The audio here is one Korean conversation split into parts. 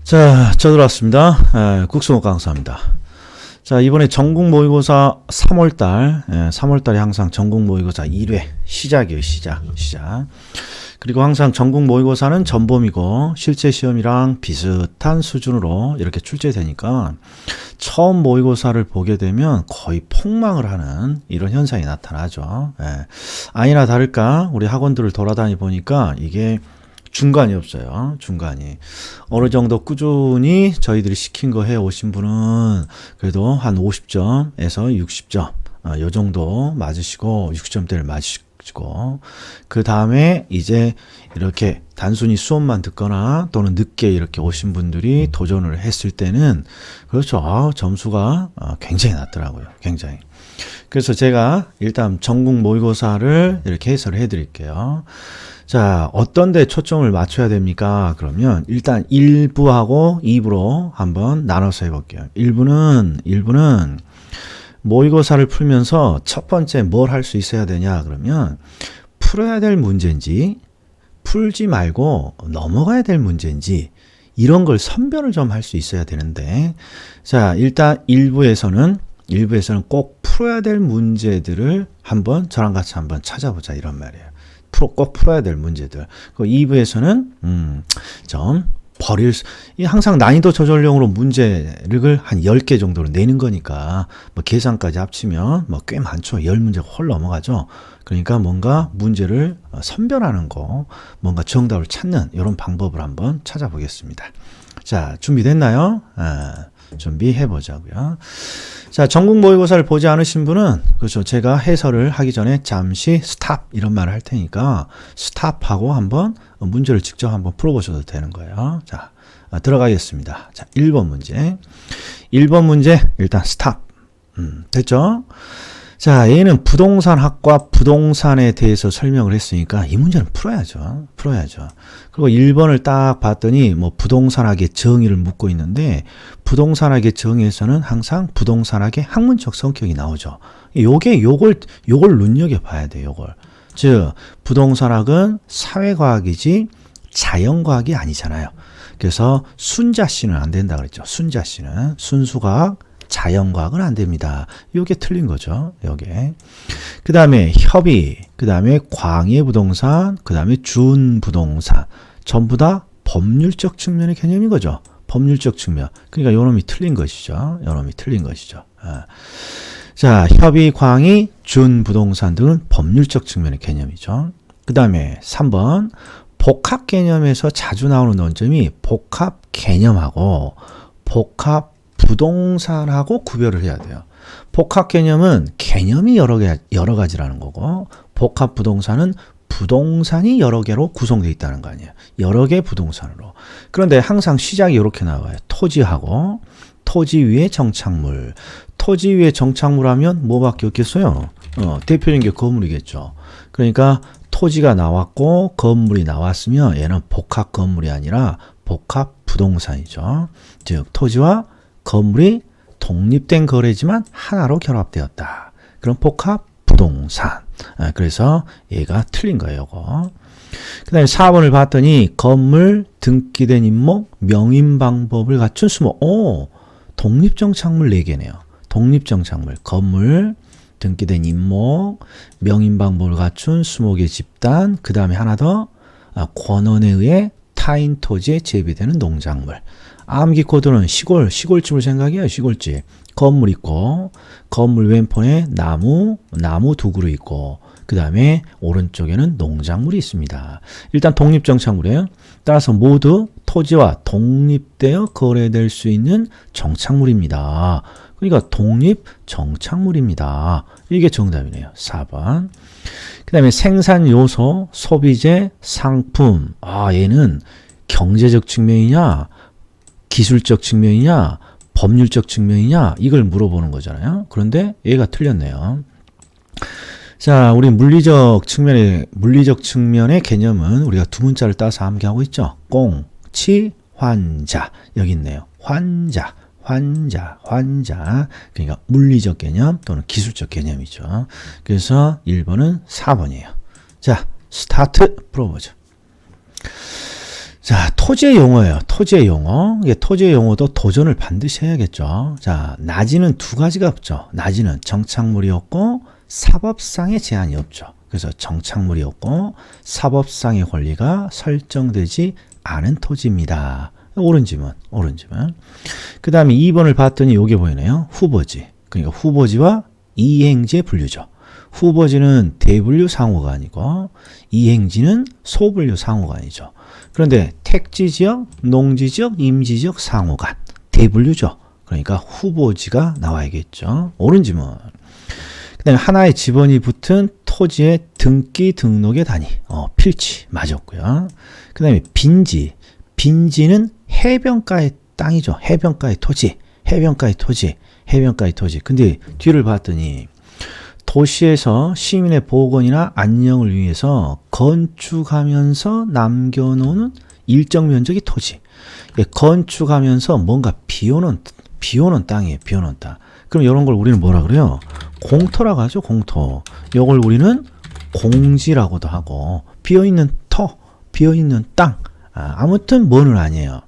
자, 저들어왔습니다. 국수목 강사입니다. 자, 이번에 전국 모의고사 3월달, 3월달에 항상 전국 모의고사 1회 시작이에요. 시작. 그리고 항상 전국 모의고사는 전범이고 실제 시험이랑 비슷한 수준으로 이렇게 출제되니까 처음 모의고사를 보게 되면 거의 폭망을 하는 이런 현상이 나타나죠. 아니나 다를까 우리 학원들을 돌아다니 보니까 이게 중간이 없어요. 중간이. 어느 정도 꾸준히 저희들이 시킨 거 해 오신 분은 그래도 한 50점에서 60점, 요 정도 맞으시고, 60점대를 맞으시고, 그 다음에 이제 이렇게 단순히 수업만 듣거나 또는 늦게 이렇게 오신 분들이 도전을 했을 때는, 그렇죠. 점수가 굉장히 낮더라고요. 굉장히. 그래서 제가 일단 전국 모의고사를 이렇게 해설을 해 드릴게요. 자, 어떤 데 초점을 맞춰야 됩니까? 그러면 일단 1부하고 2부로 한번 나눠서 해볼게요. 1부는 모의고사를 풀면서 첫 번째 뭘 할 수 있어야 되냐? 그러면 풀어야 될 문제인지 풀지 말고 넘어가야 될 문제인지 이런 걸 선별을 좀 할 수 있어야 되는데, 자, 일단 1부에서는 꼭 풀어야 될 문제들을 한번 저랑 같이 한번 찾아보자 이런 말이에요. 꼭 풀어야 될 문제들. 그 2부에서는 좀 항상 난이도 조절용으로 문제를 한 10개 정도로 내는 거니까 뭐 계산까지 합치면 뭐 꽤 많죠. 10문제 홀 넘어가죠. 그러니까 뭔가 문제를 선별하는 거, 뭔가 정답을 찾는 이런 방법을 한번 찾아보겠습니다. 자, 준비됐나요? 준비해 보자고요. 자, 전국 모의고사를 보지 않으신 분은 그렇죠. 제가 해설을 하기 전에 잠시 스탑 이런 말을 할 테니까 스탑하고 한번 문제를 직접 한번 풀어보셔도 되는 거예요. 자, 들어가겠습니다. 자, 1번 문제. 1번 문제 일단 스탑. 됐죠? 자, 얘는 부동산학과 부동산에 대해서 설명을 했으니까 이 문제는 풀어야죠. 그리고 1번을 딱 봤더니 뭐 부동산학의 정의를 묻고 있는데 부동산학의 정의에서는 항상 부동산학의 학문적 성격이 나오죠. 요걸 눈여겨봐야 돼요. 요걸. 즉 부동산학은 사회과학이지 자연과학이 아니잖아요. 그래서 순자씨는 안 된다 그랬죠. 순자씨는 순수과학 자연과학은 안 됩니다. 요게 틀린 거죠. 요게. 그 다음에 협의, 그 다음에 광해부동산, 그 다음에 준부동산. 전부 다 법률적 측면의 개념인 거죠. 법률적 측면. 그러니까 요놈이 틀린 것이죠. 자, 협의, 광의, 준부동산 등은 법률적 측면의 개념이죠. 그 다음에 3번. 복합 개념에서 자주 나오는 논점이 복합 개념하고 복합 부동산하고 구별을 해야 돼요. 복합 개념은 개념이 여러 가지라는 거고, 복합 부동산은 부동산이 여러 개로 구성되어 있다는 거 아니에요. 여러 개 부동산으로. 그런데 항상 시작이 이렇게 나와요. 토지하고 토지 위에 정착물. 토지 위에 정착물 하면 뭐밖에 없겠어요? 대표적인 게 건물이겠죠. 그러니까 토지가 나왔고 건물이 나왔으면 얘는 복합 건물이 아니라 복합 부동산이죠. 즉 토지와 건물이 독립된 거래지만 하나로 결합되었다. 그럼 복합 부동산. 그래서 얘가 틀린 거예요. 요거. 그 다음에 4번을 봤더니 건물, 등기된 임목, 명인 방법을 갖춘 수목. 독립정착물 4개네요. 독립정착물, 건물, 등기된 임목, 명인 방법을 갖춘 수목의 집단. 그 다음에 하나 더 권원에 의해 타인 토지에 재배되는 농작물. 암기 코드는 시골집을 생각해요. 시골집. 건물 있고 건물 왼편에 나무 두 그루 있고 그 다음에 오른쪽에는 농작물이 있습니다. 일단 독립정착물이에요. 따라서 모두 토지와 독립되어 거래될 수 있는 정착물입니다. 그러니까 독립정착물입니다. 이게 정답이네요. 4번. 그 다음에 생산요소, 소비재, 상품. 얘는 경제적 측면이냐 기술적 측면이냐 법률적 측면이냐 이걸 물어보는 거잖아요. 그런데 얘가 틀렸네요. 자, 우리 물리적 측면의 개념은 우리가 두 문자를 따서 암기하고 있죠. 공, 치, 환자. 여기 있네요. 환자. 그러니까 물리적 개념 또는 기술적 개념이죠. 그래서 1번은 4번이에요. 자, 스타트 풀어보죠. 자, 토지의 용어예요. 토지의 용어. 이게 토지의 용어도 도전을 반드시 해야겠죠. 자, 낮이는 두 가지가 없죠. 낮이는 정착물이 없고 사법상의 제한이 없죠. 그래서 정착물이 없고 사법상의 권리가 설정되지 않은 토지입니다. 옳은 지문. 그 다음에 2번을 봤더니 요게 보이네요. 후보지. 그러니까 후보지와 이행지의 분류죠. 후보지는 대분류 상호가 아니고 이행지는 소분류 상호가 아니죠. 그런데 택지지역, 농지지역, 임지지역 상호간 대분류죠. 그러니까 후보지가 나와야겠죠. 옳은 지문. 그 다음에 하나의 지번이 붙은 토지의 등기 등록의 단위. 필지 맞았고요. 그 다음에 빈지. 빈지는 해변가의 땅이죠. 해변가의 토지. 근데 뒤를 봤더니 도시에서 시민의 보건이나 안녕을 위해서 건축하면서 남겨놓는 일정 면적의 토지. 건축하면서 뭔가 비오는 땅이에요. 비오는 땅. 그럼 이런 걸 우리는 뭐라 그래요? 공터라고 하죠. 공터. 이걸 우리는 공지라고도 하고 비어있는 비어있는 땅. 아무튼 뭐는 아니에요.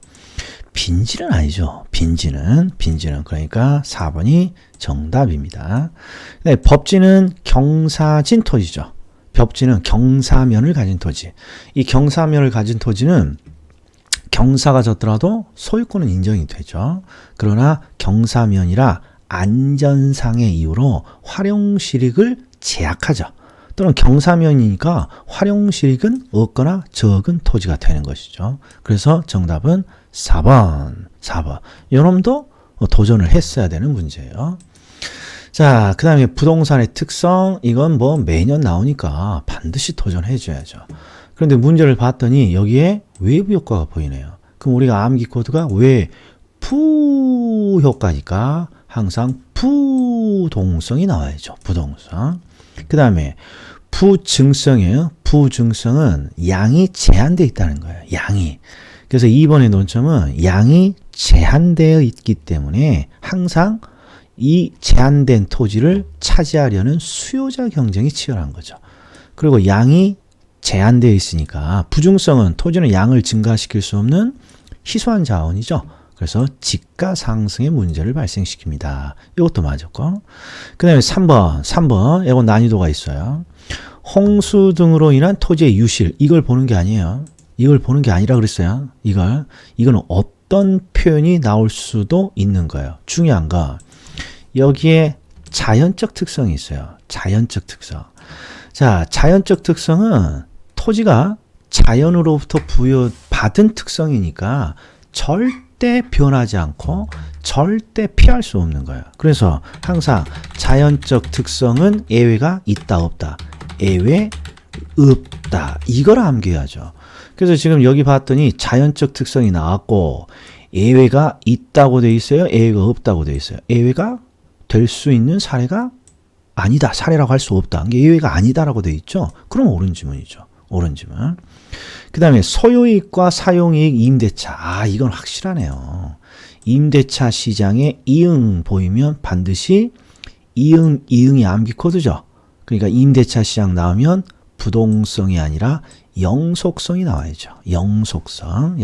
빈지는 아니죠. 빈지는 그러니까 4번이 정답입니다. 네, 법지는 경사진 토지죠. 법지는 경사면을 가진 토지. 이 경사면을 가진 토지는 경사가 졌더라도 소유권은 인정이 되죠. 그러나 경사면이라 안전상의 이유로 활용실익을 제약하죠. 또는 경사면이니까 활용실익은 없거나 적은 토지가 되는 것이죠. 그래서 정답은 4번. 요놈도 도전을 했어야 되는 문제예요. 자, 그 다음에 부동산의 특성. 이건 뭐 매년 나오니까 반드시 도전해 줘야죠. 그런데 문제를 봤더니 여기에 외부 효과가 보이네요. 그럼 우리가 암기 코드가 왜 부 효과니까 항상 부동성이 나와야죠. 부동성. 그 다음에 부증성이에요. 부증성은 양이 제한되어 있다는 거예요. 양이. 그래서 2번의 논점은 양이 제한되어 있기 때문에 항상 이 제한된 토지를 차지하려는 수요자 경쟁이 치열한 거죠. 그리고 양이 제한되어 있으니까 부중성은 토지는 양을 증가시킬 수 없는 희소한 자원이죠. 그래서 지가 상승의 문제를 발생시킵니다. 이것도 맞았고. 그 다음에 3번. 이건 난이도가 있어요. 홍수 등으로 인한 토지의 유실. 이걸 보는 게 아니에요. 이걸 보는 게 아니라 그랬어요. 이건 어떤 표현이 나올 수도 있는 거예요. 중요한 거. 여기에 자연적 특성이 있어요. 자연적 특성. 자, 자연적 특성은 토지가 자연으로부터 부여받은 특성이니까 절대 변하지 않고 절대 피할 수 없는 거예요. 그래서 항상 자연적 특성은 예외가 있다 없다. 예외 없다. 이걸 암기해야죠. 그래서 지금 여기 봤더니 자연적 특성이 나왔고 예외가 있다고 돼 있어요. 예외가 없다고 돼 있어요. 예외가 될 수 있는 사례가 아니다. 사례라고 할 수 없다. 이게 예외가 아니다라고 돼 있죠. 그럼 옳은 지문이죠. 옳은 지문. 그 다음에 소유이익과 사용이익 임대차. 이건 확실하네요. 임대차 시장에 이응 보이면 반드시 이응이 암기 코드죠. 그러니까 임대차 시장 나오면 부동성이 아니라 영속성이 나와야죠. 영속성.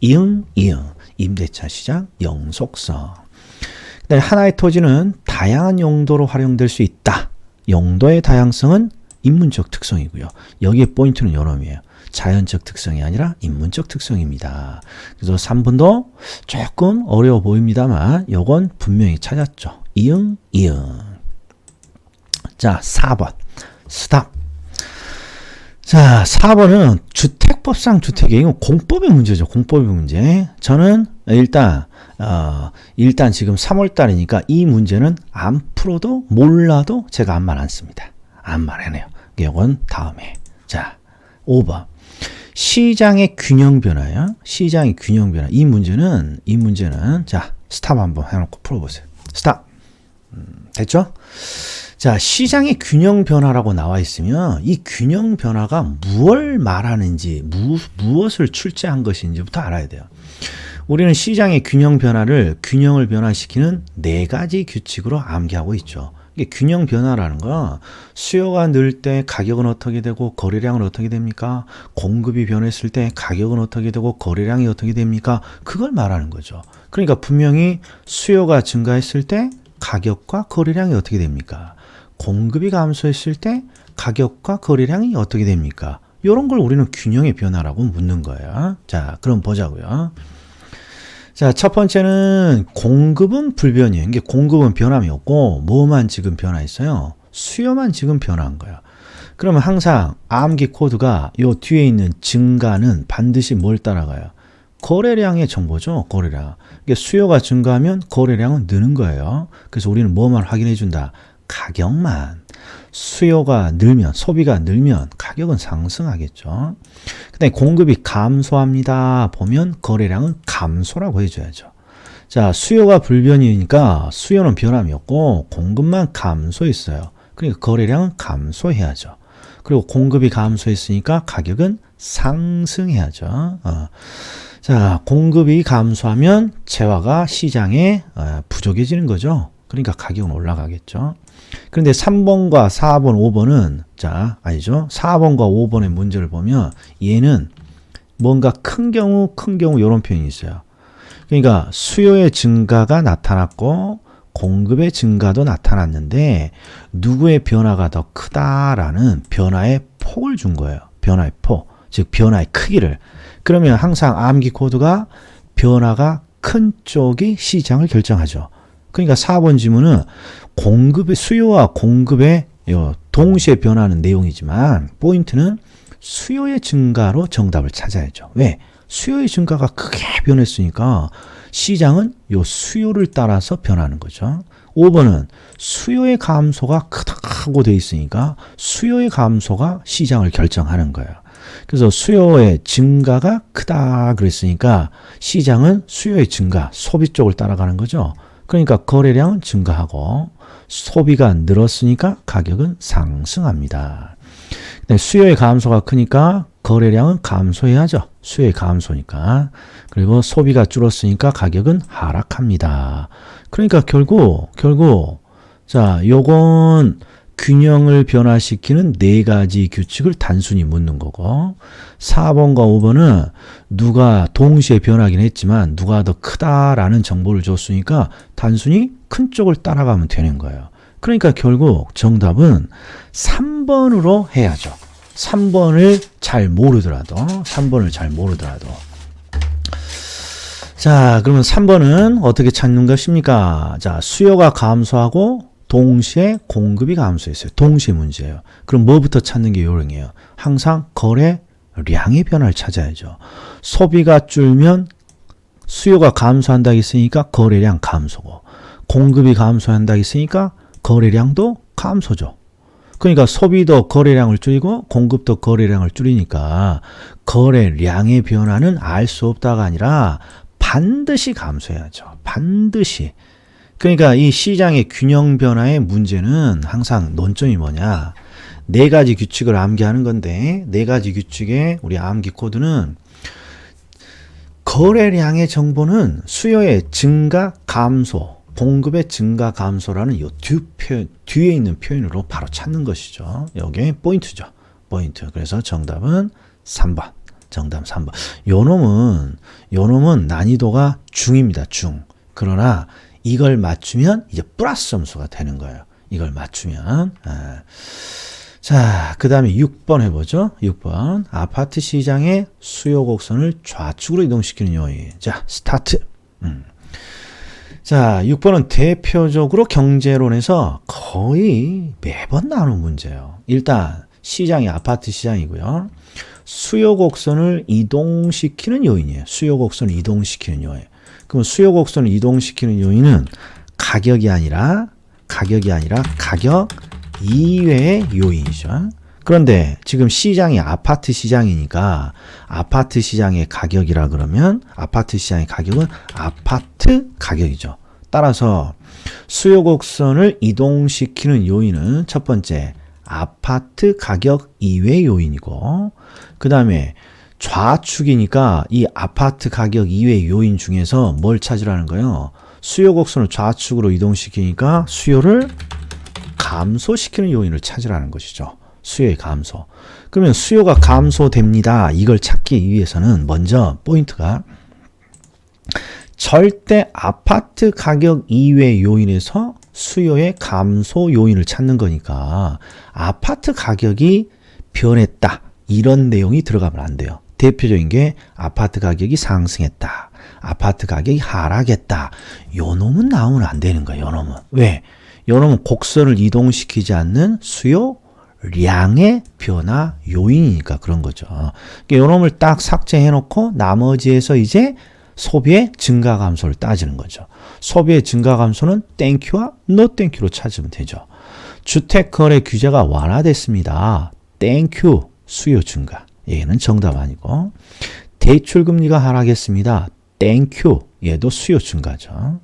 이응. 임대차 시장 영속성. 그다음에 하나의 토지는 다양한 용도로 활용될 수 있다. 용도의 다양성은 인문적 특성이고요. 여기에 포인트는 요놈이에요. 자연적 특성이 아니라 인문적 특성입니다. 그래서 3번도 조금 어려워 보입니다만 요건 분명히 찾았죠. 이응. 자, 4번. 스탑. 자, 4번은 주택법상 주택이에요. 이건 공법의 문제죠. 공법의 문제. 저는 일단 지금 3월 달이니까 이 문제는 안 풀어도 몰라도 제가 암만 안 씁니다. 암만 해내요. 이건 다음에. 자, 5번. 시장의 균형 변화야. 시장의 균형 변화. 이 문제는 자, 스탑 한번 해놓고 풀어보세요. 스탑. 됐죠? 자, 시장의 균형 변화라고 나와 있으면 이 균형 변화가 무엇을 말하는지, 무엇을 출제한 것인지부터 알아야 돼요. 우리는 시장의 균형을 변화시키는 4가지 규칙으로 암기하고 있죠. 이게 균형 변화라는 거. 수요가 늘 때 가격은 어떻게 되고 거래량은 어떻게 됩니까? 공급이 변했을 때 가격은 어떻게 되고 거래량이 어떻게 됩니까? 그걸 말하는 거죠. 그러니까 분명히 수요가 증가했을 때 가격과 거래량이 어떻게 됩니까? 공급이 감소했을 때 가격과 거래량이 어떻게 됩니까? 이런 걸 우리는 균형의 변화라고 묻는 거예요. 자, 그럼 보자고요. 자, 첫 번째는 공급은 불변이에요. 이게 공급은 변함이 없고 뭐만 지금 변화했어요? 수요만 지금 변화한 거예요. 그러면 항상 암기 코드가 요 뒤에 있는 증가는 반드시 뭘 따라가요? 거래량의 정보죠. 거래량. 이게 수요가 증가하면 거래량은 느는 거예요. 그래서 우리는 뭐만 확인해 준다? 가격만. 수요가 늘면, 소비가 늘면 가격은 상승하겠죠. 그다음에 공급이 감소합니다. 보면 거래량은 감소라고 해줘야죠. 자, 수요가 불변이니까 수요는 변함이 없고 공급만 감소했어요. 그러니까 거래량은 감소해야죠. 그리고 공급이 감소했으니까 가격은 상승해야죠. 자, 공급이 감소하면 재화가 시장에 부족해지는 거죠. 그러니까 가격은 올라가겠죠. 그런데 3번과 4번, 5번은 자, 아니죠. 4번과 5번의 문제를 보면 얘는 뭔가 큰 경우 이런 표현이 있어요. 그러니까 수요의 증가가 나타났고 공급의 증가도 나타났는데 누구의 변화가 더 크다라는 변화의 폭을 준 거예요. 변화의 폭, 즉 변화의 크기를. 그러면 항상 암기 코드가 변화가 큰 쪽이 시장을 결정하죠. 그러니까 4번 지문은 공급의 수요와 공급의 동시에 변하는 내용이지만 포인트는 수요의 증가로 정답을 찾아야죠. 왜? 수요의 증가가 크게 변했으니까 시장은 요 수요를 따라서 변하는 거죠. 5번은 수요의 감소가 크다고 돼 있으니까 수요의 감소가 시장을 결정하는 거예요. 그래서 수요의 증가가 크다 그랬으니까 시장은 수요의 증가, 소비 쪽을 따라가는 거죠. 그러니까 거래량은 증가하고 소비가 늘었으니까 가격은 상승합니다. 수요의 감소가 크니까 거래량은 감소해야죠. 수요의 감소니까. 그리고 소비가 줄었으니까 가격은 하락합니다. 그러니까 결국 자, 요건 균형을 변화시키는 네 가지 규칙을 단순히 묻는 거고 4번과 5번은 누가 동시에 변하긴 했지만 누가 더 크다라는 정보를 줬으니까 단순히 큰 쪽을 따라가면 되는 거예요. 그러니까 결국 정답은 3번으로 해야죠. 3번을 잘 모르더라도 자, 그러면 3번은 어떻게 찾는 것입니까? 자, 수요가 감소하고 동시에 공급이 감소했어요. 동시에 문제예요. 그럼 뭐부터 찾는 게 요령이에요? 항상 거래량의 변화를 찾아야죠. 소비가 줄면 수요가 감소한다 했으니까 거래량 감소고 공급이 감소한다 했으니까 거래량도 감소죠. 그러니까 소비도 거래량을 줄이고 공급도 거래량을 줄이니까 거래량의 변화는 알 수 없다가 아니라 반드시 감소해야죠. 반드시. 그러니까 이 시장의 균형 변화의 문제는 항상 논점이 뭐냐. 네 가지 규칙을 암기하는 건데 네 가지 규칙의 우리 암기 코드는 거래량의 정보는 수요의 증가 감소, 공급의 증가 감소라는 이 뒤에 있는 표현으로 바로 찾는 것이죠. 이게 포인트죠. 포인트. 그래서 정답은 3번. 정답 3번. 요 놈은 난이도가 중입니다. 중. 그러나 이걸 맞추면 이제 플러스 점수가 되는 거예요. 이걸 맞추면. 자, 그 다음에 6번 해보죠. 6번. 아파트 시장의 수요 곡선을 좌측으로 이동시키는 요인. 자, 스타트. 자, 6번은 대표적으로 경제론에서 거의 매번 나오는 문제예요. 일단 시장이 아파트 시장이고요. 수요 곡선을 이동시키는 요인이에요. 수요 곡선을 이동시키는 요인. 그럼 수요 곡선을 이동시키는 요인은 가격이 아니라 가격 이외의 요인이죠. 그런데 지금 시장이 아파트 시장이니까 아파트 시장의 가격이라 그러면 아파트 시장의 가격은 아파트 가격이죠. 따라서 수요 곡선을 이동시키는 요인은 첫 번째 아파트 가격 이외 요인이고 그 다음에 좌측이니까 이 아파트 가격 이외 요인 중에서 뭘 찾으라는 거예요? 수요 곡선을 좌측으로 이동시키니까 수요를 감소시키는 요인을 찾으라는 것이죠. 수요의 감소. 그러면 수요가 감소됩니다. 이걸 찾기 위해서는 먼저 포인트가 절대 아파트 가격 이외 요인에서 수요의 감소 요인을 찾는 거니까 아파트 가격이 변했다. 이런 내용이 들어가면 안 돼요. 대표적인 게 아파트 가격이 상승했다. 아파트 가격이 하락했다. 요 놈은 나오면 안 되는 거예요. 요 놈은. 왜? 요 놈은 곡선을 이동시키지 않는 수요량의 변화 요인이니까 그런 거죠. 요 놈을 딱 삭제해 놓고 나머지에서 이제 소비의 증가 감소를 따지는 거죠. 소비의 증가 감소는 땡큐와 노 땡큐로 찾으면 되죠. 주택 거래 규제가 완화됐습니다. 땡큐 수요 증가. 얘는 정답 아니고 대출 금리가 하락했습니다. 땡큐. 얘도 수요 증가죠.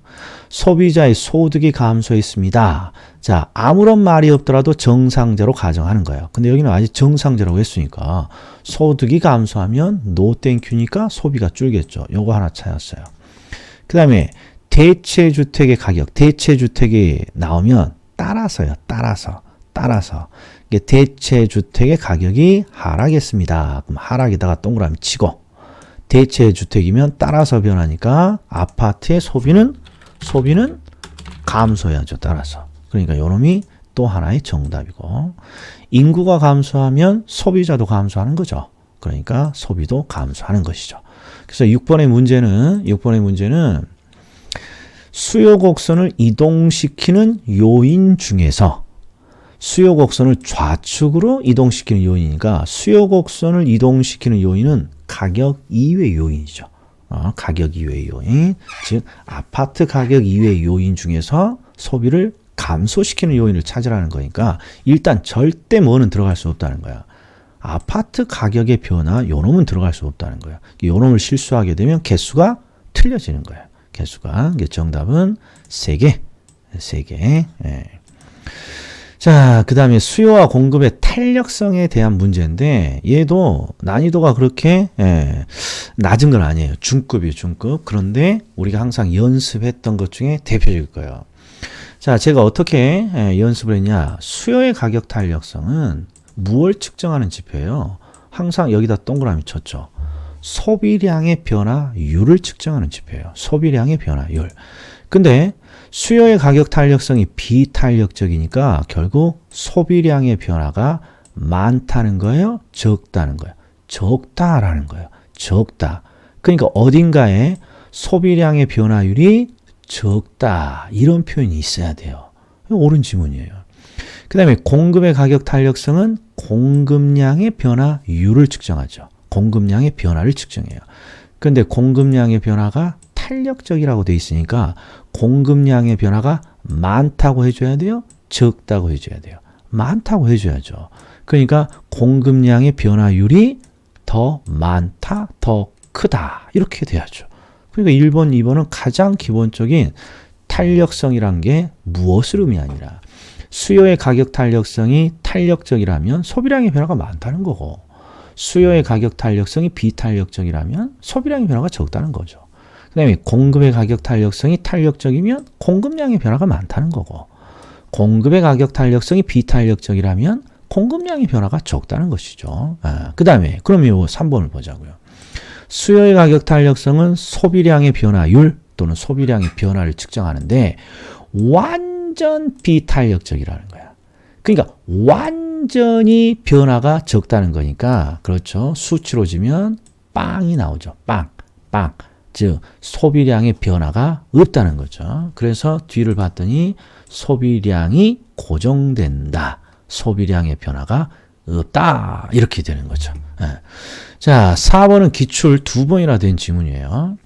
소비자의 소득이 감소했습니다. 자, 아무런 말이 없더라도 정상제로 가정하는 거예요. 근데 여기는 아직 정상제라고 했으니까 소득이 감소하면 노 땡큐니까 소비가 줄겠죠. 요거 하나 찾았어요. 그 다음에 대체주택의 가격, 대체주택이 나오면 따라서요. 따라서. 이게 대체주택의 가격이 하락했습니다. 그럼 하락에다가 동그라미 치고 대체주택이면 따라서 변하니까 아파트의 소비는 감소해야죠. 따라서. 그러니까 요놈이 또 하나의 정답이고 인구가 감소하면 소비자도 감소하는 거죠. 그러니까 소비도 감소하는 것이죠. 그래서 6번의 문제는 수요 곡선을 이동시키는 요인 중에서 수요 곡선을 좌측으로 이동시키는 요인이니까 수요 곡선을 이동시키는 요인은 가격 이외 요인이죠. 가격 이외 요인, 즉 아파트 가격 이외 요인 중에서 소비를 감소시키는 요인을 찾으라는 거니까 일단 절대 뭐는 들어갈 수 없다는 거야. 아파트 가격의 변화 요놈은 들어갈 수 없다는 거야. 요놈을 실수하게 되면 개수가 틀려지는 거야. 개수가. 정답은 3개. 예. 자, 그 다음에 수요와 공급의 탄력성에 대한 문제인데 얘도 난이도가 그렇게 낮은 건 아니에요. 중급이에요. 중급. 그런데 우리가 항상 연습했던 것 중에 대표적일 거예요. 자, 제가 어떻게 연습을 했냐. 수요의 가격 탄력성은 무엇을 측정하는 지표예요. 항상 여기다 동그라미 쳤죠. 소비량의 변화율을 측정하는 지표예요. 소비량의 변화율. 근데 수요의 가격 탄력성이 비탄력적이니까 결국 소비량의 변화가 많다는 거예요? 적다는 거예요? 적다라는 거예요. 적다. 그러니까 어딘가에 소비량의 변화율이 적다. 이런 표현이 있어야 돼요. 옳은 지문이에요. 그 다음에 공급의 가격 탄력성은 공급량의 변화율을 측정하죠. 공급량의 변화를 측정해요. 그런데 공급량의 변화가 탄력적이라고 돼 있으니까 공급량의 변화가 많다고 해줘야 돼요? 적다고 해줘야 돼요? 많다고 해줘야죠. 그러니까 공급량의 변화율이 더 많다, 더 크다 이렇게 돼야죠. 그러니까 1번, 2번은 가장 기본적인 탄력성이란 게 무엇을 의미하니라. 수요의 가격 탄력성이 탄력적이라면 소비량의 변화가 많다는 거고 수요의 가격 탄력성이 비탄력적이라면 소비량의 변화가 적다는 거죠. 그 다음에 공급의 가격 탄력성이 탄력적이면 공급량의 변화가 많다는 거고 공급의 가격 탄력성이 비탄력적이라면 공급량의 변화가 적다는 것이죠. 그 다음에 그러면 요 3번을 보자고요. 수요의 가격 탄력성은 소비량의 변화율 또는 소비량의 변화를 측정하는데 완전 비탄력적이라는 거야. 그러니까 완전히 변화가 적다는 거니까 그렇죠. 수치로 지면 빵이 나오죠. 빵. 즉 소비량의 변화가 없다는 거죠. 그래서 뒤를 봤더니 소비량이 고정된다. 소비량의 변화가 없다. 이렇게 되는 거죠. 자, 4번은 기출 2번이나 된 지문이에요.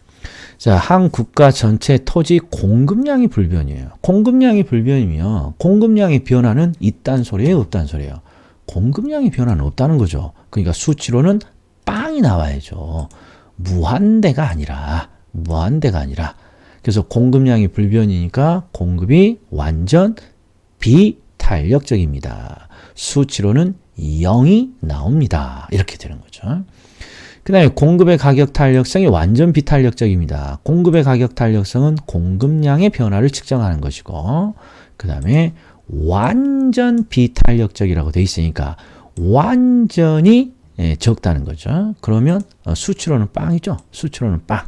자, 한 국가 전체 토지 공급량이 불변이에요. 공급량이 불변이면 공급량의 변화는 있단 소리예요, 없단 소리예요? 공급량의 변화는 없다는 거죠. 그러니까 수치로는 빵이 나와야죠. 무한대가 아니라. 그래서 공급량이 불변이니까 공급이 완전 비탄력적입니다. 수치로는 0이 나옵니다. 이렇게 되는 거죠. 그 다음에 공급의 가격 탄력성이 완전 비탄력적입니다. 공급의 가격 탄력성은 공급량의 변화를 측정하는 것이고 그 다음에 완전 비탄력적이라고 돼 있으니까 완전히 적다는 거죠. 그러면 수치로는 빵이죠. 수치로는 빵.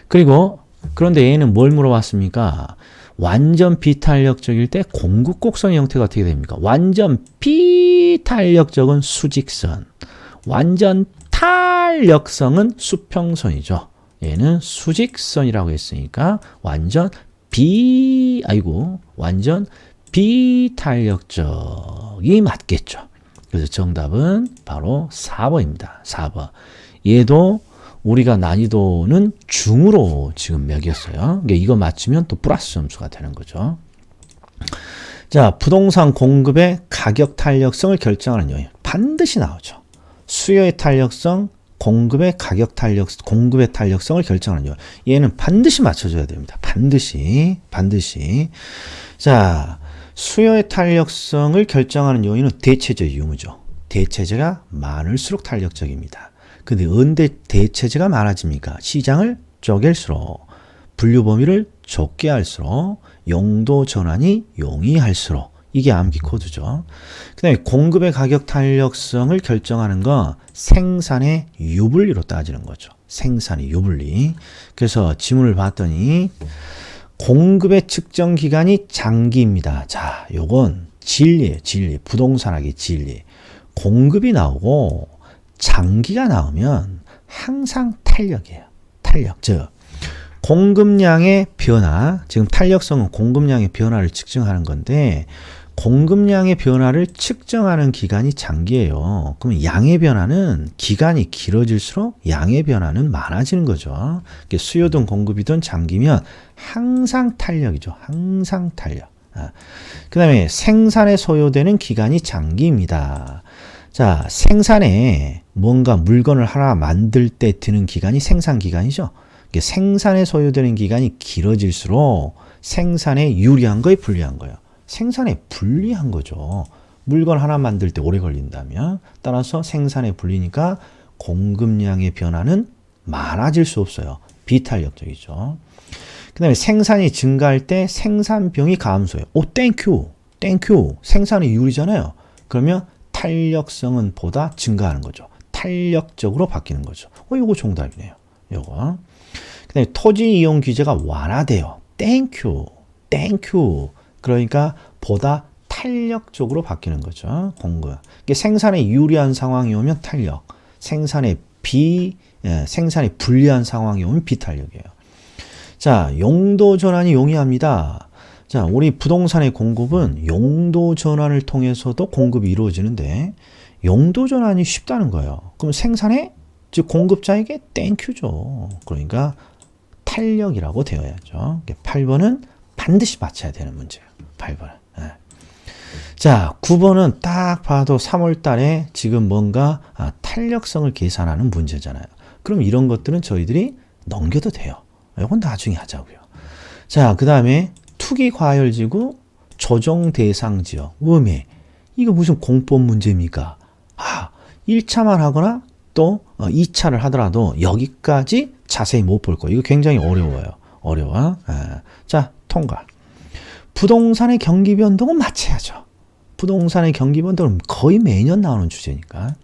그리고 그런데 얘는 뭘 물어봤습니까? 완전 비탄력적일 때 공급곡선의 형태가 어떻게 됩니까? 완전 비탄력적은 수직선, 완전 탄력성은 수평선이죠. 얘는 수직선이라고 했으니까 완전 비탄력적이 맞겠죠. 그래서 정답은 바로 4번입니다. 4번. 얘도 우리가 난이도는 중으로 지금 매겼어요. 그러니까 이거 맞추면 또 플러스 점수가 되는 거죠. 자, 부동산 공급의 가격 탄력성을 결정하는 요인. 반드시 나오죠. 수요의 탄력성, 공급의 탄력성을 결정하는 요인. 얘는 반드시 맞춰줘야 됩니다. 반드시. 자, 수요의 탄력성을 결정하는 요인은 대체적 유무죠. 대체제가 많을수록 탄력적입니다. 근데 언제 대체제가 많아집니까? 시장을 쪼갤수록, 분류 범위를 좁게 할수록, 용도 전환이 용이할수록. 이게 암기 코드죠. 그 다음에 공급의 가격 탄력성을 결정하는 건 생산의 유불리로 따지는 거죠. 생산의 유불리. 그래서 지문을 봤더니 공급의 측정 기간이 장기입니다. 자, 요건 진리예요. 진리. 부동산학의 진리. 공급이 나오고 장기가 나오면 항상 탄력이에요. 탄력. 즉 공급량의 변화, 지금 탄력성은 공급량의 변화를 측정하는 건데 공급량의 변화를 측정하는 기간이 장기예요. 그럼 양의 변화는 기간이 길어질수록 양의 변화는 많아지는 거죠. 수요든 공급이든 장기면 항상 탄력이죠. 항상 탄력. 그 다음에 생산에 소요되는 기간이 장기입니다. 자, 생산에 뭔가 물건을 하나 만들 때 드는 기간이 생산 기간이죠. 생산에 소요되는 기간이 길어질수록 생산에 유리한 거에 불리한 거예요. 생산에 불리한 거죠. 물건 하나 만들 때 오래 걸린다면 따라서 생산에 불리니까 공급량의 변화는 많아질 수 없어요. 비탄력적이죠. 그 다음에 생산이 증가할 때 생산비용이 감소해요. 오, 땡큐. 생산이 유리잖아요. 그러면 탄력성은 보다 증가하는 거죠. 탄력적으로 바뀌는 거죠. 이거 정답이네요. 요거. 그 다음에 토지 이용 규제가 완화돼요. 땡큐. 그러니까 보다 탄력적으로 바뀌는 거죠. 공급. 생산에 유리한 상황이 오면 탄력, 생산에 불리한 상황이 오면 비탄력이에요. 자, 용도 전환이 용이합니다. 자, 우리 부동산의 공급은 용도 전환을 통해서도 공급이 이루어지는데 용도 전환이 쉽다는 거예요. 그럼 생산에, 즉 공급자에게 땡큐죠. 그러니까 탄력이라고 되어야죠. 8번은 반드시 맞춰야 되는 문제예요. 8번. 자, 9번은 딱 봐도 3월 달에 지금 뭔가 탄력성을 계산하는 문제잖아요. 그럼 이런 것들은 저희들이 넘겨도 돼요. 이건 나중에 하자고요. 자, 그 다음에 투기 과열지구 조정 대상 지역. 음해. 이거 무슨 공법 문제입니까? 1차만 하거나 또 2차를 하더라도 여기까지 자세히 못 볼 거예요. 이거 굉장히 어려워. 자, 통과. 부동산의 경기 변동은 맞춰야죠. 부동산의 경기 변동은 거의 매년 나오는 주제니까.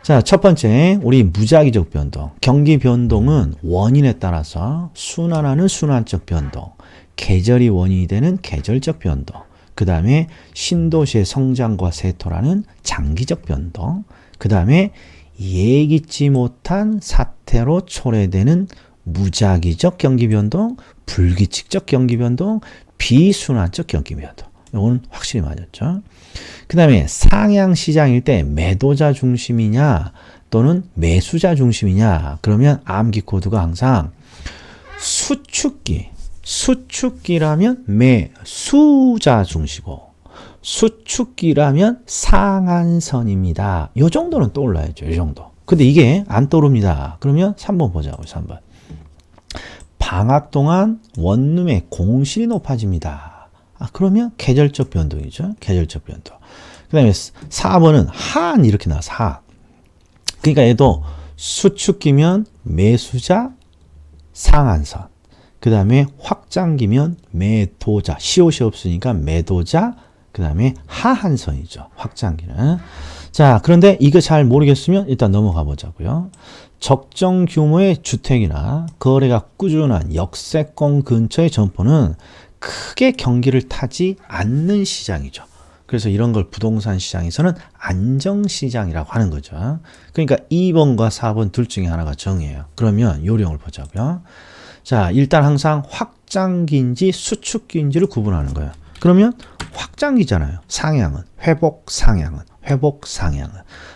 자, 첫 번째, 우리 무작위적 변동. 경기 변동은 원인에 따라서 순환하는 순환적 변동, 계절이 원인이 되는 계절적 변동, 그 다음에 신도시의 성장과 쇠퇴라는 장기적 변동, 그 다음에 예기치 못한 사태로 초래되는 무작위적 경기 변동, 불규칙적 경기 변동, 비순환적 경기 변동. 이건 확실히 맞았죠. 그 다음에 상향 시장일 때 매도자 중심이냐 또는 매수자 중심이냐. 그러면 암기 코드가 항상 수축기라면 매수자 중시고 수축기라면 상한선입니다. 이 정도는 떠올라야죠. 이 정도. 근데 이게 안 떠오릅니다. 그러면 3번 보자고요. 3번. 방학 동안 원룸의 공실이 높아집니다. 그러면 계절적 변동이죠. 계절적 변동. 그 다음에 4번은 한 이렇게 나와서 한. 그러니까 얘도 수축기면 매수자 상한선. 그 다음에 확장기면 매도자. 시옷이 없으니까 매도자. 그 다음에 하한선이죠. 확장기는. 자, 그런데 이거 잘 모르겠으면 일단 넘어가 보자고요. 적정 규모의 주택이나 거래가 꾸준한 역세권 근처의 점포는 크게 경기를 타지 않는 시장이죠. 그래서 이런 걸 부동산 시장에서는 안정시장이라고 하는 거죠. 그러니까 2번과 4번 둘 중에 하나가 정이에요. 그러면 요령을 보자고요. 자, 일단 항상 확장기인지 수축기인지를 구분하는 거예요. 그러면 확장기잖아요. 상향은, 회복 상향은, 회복 상향은.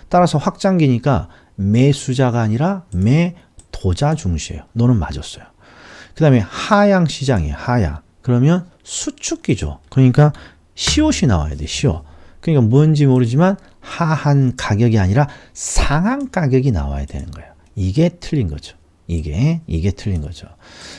따라서 확장기니까 매수자가 아니라 매도자 중시예요. 너는 맞았어요. 그 다음에 하향 시장이에요. 하향. 그러면 수축기죠. 그러니까 시옷이 나와야 돼. 시옷. 그러니까 뭔지 모르지만 하한 가격이 아니라 상한 가격이 나와야 되는 거예요. 이게 틀린 거죠. 이게 틀린 거죠.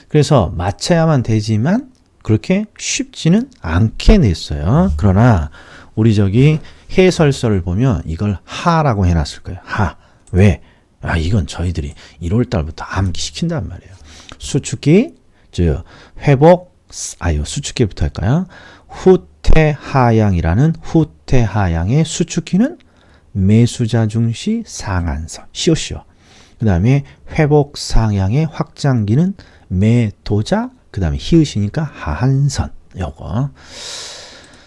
그래서 맞춰야만 되지만 그렇게 쉽지는 않게 냈어요. 그러나 우리 저기 해설서를 보면 이걸 하라고 해놨을 거예요. 하. 왜? 아, 이건 저희들이 1월 달부터 암기시킨단 말이에요. 수축기, 즉 회복, 수축기부터 할까요? 후퇴하향이라는 후퇴하향의 수축기는 매수자 중시 상한선, 시오시오. 그 다음에 회복 상향의 확장기는 매도자, 그 다음에 히읗이니까 하한선. 요거.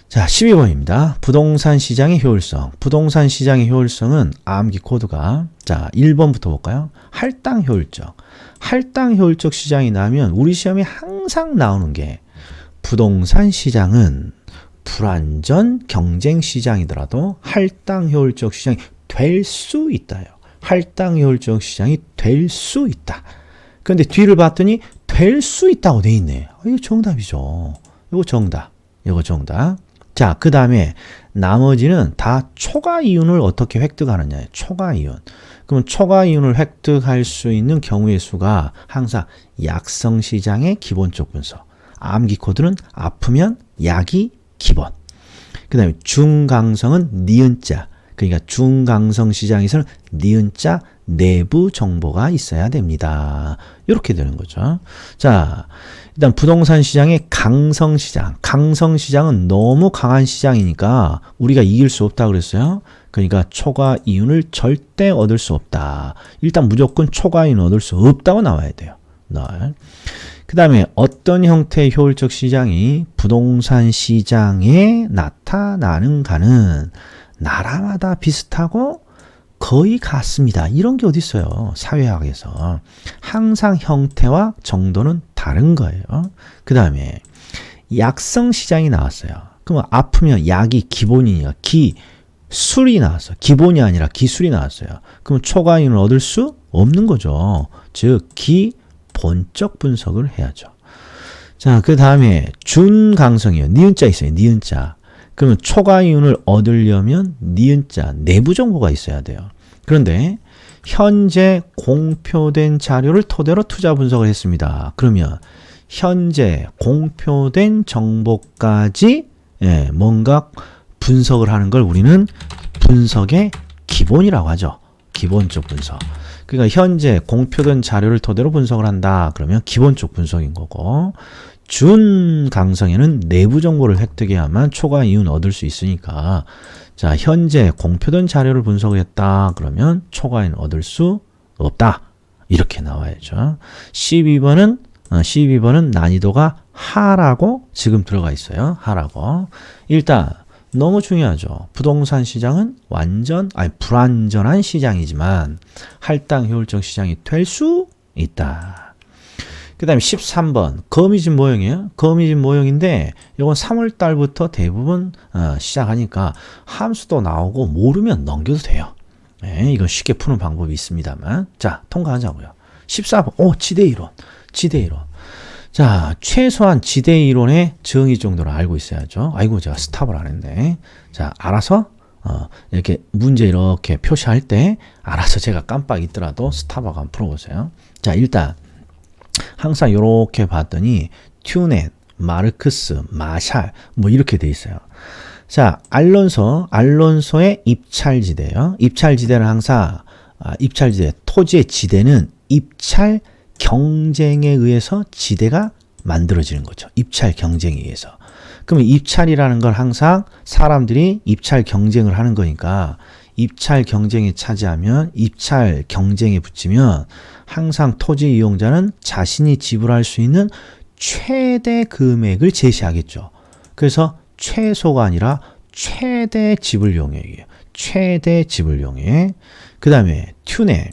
자, 12번입니다. 부동산 시장의 효율성. 부동산 시장의 효율성은 암기 코드가, 자, 1번부터 볼까요? 할당 효율적. 할당 효율적 시장이 나면 우리 시험에 항상 나오는 게 부동산 시장은 불완전 경쟁 시장이더라도 할당 효율적 시장이 될 수 있다요. 할당 효율적 시장이 될 수 있다. 그런데 뒤를 봤더니 될 수 있다고 돼 있네. 이거 정답이죠. 이거 정답. 이거 정답. 자, 그 다음에 나머지는 다 초과 이윤을 어떻게 획득하느냐예요. 초과 이윤. 그럼 초과 이윤을 획득할 수 있는 경우의 수가 항상 약성 시장의 기본적 분석. 암기 코드는 아프면 약이 기본. 그 다음에 중강성은 니은자. 그러니까 중강성 시장에서는 니은자 내부 정보가 있어야 됩니다. 이렇게 되는 거죠. 자, 일단 부동산 시장의 강성 시장. 강성 시장은 너무 강한 시장이니까 우리가 이길 수 없다 그랬어요. 그러니까 초과 이윤을 절대 얻을 수 없다. 일단 무조건 초과 이윤을 얻을 수 없다고 나와야 돼요. 그 다음에 어떤 형태의 효율적 시장이 부동산 시장에 나타나는가는 나라마다 비슷하고 거의 같습니다. 이런 게 어디 있어요. 사회학에서. 항상 형태와 정도는 다른 거예요. 그 다음에 약성 시장이 나왔어요. 그럼 아프면 약이 기본이니까 기술이 나왔어요. 기본이 아니라 기술이 나왔어요. 그럼 초과이윤을 얻을 수 없는 거죠. 즉 기본적 분석을 해야죠. 자, 그 다음에 준강성이요. 니은자 있어요. 니은자. 그러면 초과이윤을 얻으려면 니은자 내부 정보가 있어야 돼요. 그런데 현재 공표된 자료를 토대로 투자 분석을 했습니다. 그러면 현재 공표된 정보까지 뭔가 분석을 하는 걸 우리는 분석의 기본이라고 하죠. 기본적 분석. 그러니까 현재 공표된 자료를 토대로 분석을 한다. 그러면 기본적 분석인 거고, 준강성에는 내부 정보를 획득해야만 초과 이윤 얻을 수 있으니까, 자, 현재 공표된 자료를 분석을 했다. 그러면 초과 이윤 얻을 수 없다. 이렇게 나와야죠. 12번은 난이도가 하라고 지금 들어가 있어요. 하라고. 일단 너무 중요하죠. 부동산 시장은 불완전한 시장이지만 할당 효율적 시장이 될 수 있다. 그 다음에 13번 거미집 모형이에요. 거미집 모형인데 이건 3월 달부터 대부분 시작하니까 함수도 나오고 모르면 넘겨도 돼요. 네, 이건 쉽게 푸는 방법이 있습니다만, 자, 통과하자고요. 14번 지대이론. 자, 최소한 지대이론의 정의 정도를 알고 있어야죠. 아이고, 제가 스탑을 안 했네. 자, 알아서 이렇게 문제 이렇게 표시할 때 알아서 제가 깜빡 있더라도 스탑하고 한번 풀어보세요. 자, 일단 항상 이렇게 봤더니 튜넷, 마르크스, 마샬 뭐 이렇게 돼 있어요. 자, 알론소의 입찰지대요. 입찰지대는 항상 입찰지대, 토지의 지대는 입찰 경쟁에 의해서 지대가 만들어지는 거죠. 입찰 경쟁에 의해서. 그러면 입찰이라는 건 항상 사람들이 입찰 경쟁을 하는 거니까 입찰 경쟁에 차지하면 입찰 경쟁에 붙이면 항상 토지 이용자는 자신이 지불할 수 있는 최대 금액을 제시하겠죠. 그래서 최소가 아니라 최대 지불 용액이에요. 최대 지불 용액. 그 다음에 튜네.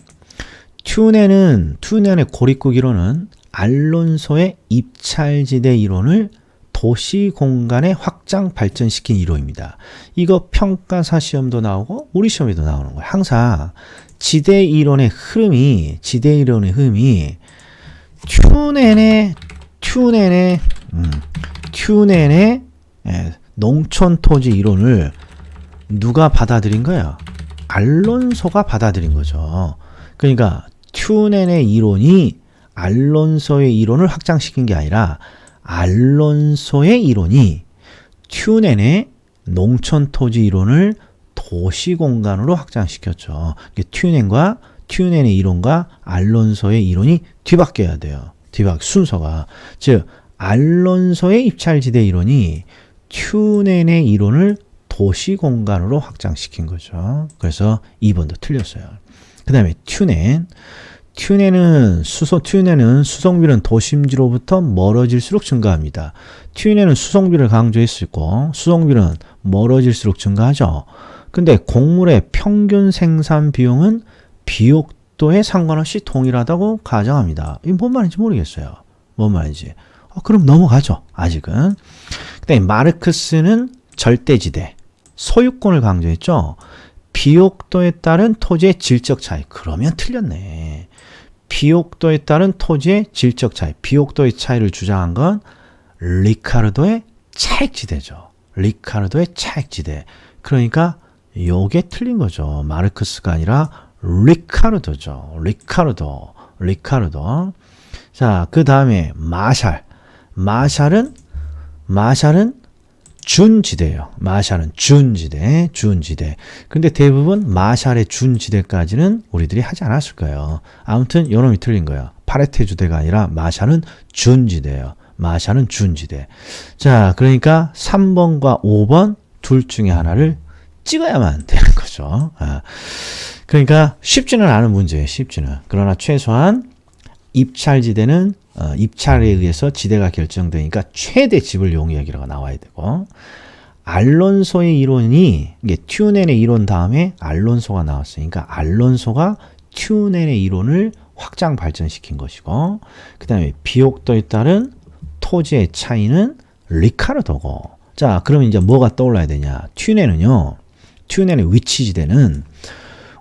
튜네의 고립국 이론은 알론소의 입찰지대 이론을 도시 공간에 확장 발전시킨 이론입니다. 이거 평가사 시험도 나오고 우리 시험에도 나오는 거예요. 항상 지대 이론의 흐름이 튜넨의 농촌 토지 이론을 누가 받아들인 거야? 알론소가 받아들인 거죠. 그러니까 튜넨의 이론이 알론소의 이론을 확장시킨 게 아니라 알론소의 이론이 튜넨의 농촌 토지 이론을 도시 공간으로 확장시켰죠. 튜넨의 이론과 알론소의 이론이 뒤바뀌어야 돼요. 순서가. 즉 알론소의 입찰지대 이론이 튜넨의 이론을 도시 공간으로 확장시킨 거죠. 그래서 2번도 틀렸어요. 그 다음에 튜넨은 수송비는 도심지로부터 멀어질수록 증가합니다. 튜넨은 수송비를 강조했고 수송비는 멀어질수록 증가하죠. 근데 곡물의 평균 생산 비용은 비옥도에 상관없이 동일하다고 가정합니다. 이게 뭔 말인지 모르겠어요. 뭔 말인지. 그럼 넘어가죠. 아직은. 그다음에 마르크스는 절대지대, 소유권을 강조했죠. 비옥도에 따른 토지의 질적 차이. 그러면 틀렸네. 비옥도에 따른 토지의 질적 차이. 비옥도의 차이를 주장한 건 리카르도의 차액지대죠. 리카르도의 차액지대. 그러니까 요게 틀린 거죠. 마르크스가 아니라 리카르도죠. 리카르도. 자, 그 다음에 마샬은 준지대예요. 마샬은 준지대. 근데 대부분 마샬의 준지대까지는 우리들이 하지 않았을 거예요. 아무튼 요놈이 틀린 거예요. 파레테 주대가 아니라 마샬은 준지대예요. 마샬은 준지대. 자, 그러니까 3번과 5번 둘 중에 하나를 찍어야만 되는 거죠. 그러니까 쉽지는 않은 문제예요. 그러나 최소한 입찰지대는 입찰에 의해서 지대가 결정되니까 최대 지불 용역이라고 나와야 되고, 알론소의 이론이 이게 튜넨의 이론 다음에 알론소가 나왔으니까 알론소가 튜넨의 이론을 확장 발전시킨 것이고, 그 다음에 비옥도에 따른 토지의 차이는 리카르도고. 자, 그러면 이제 뭐가 떠올라야 되냐? 튜넨의 위치지대는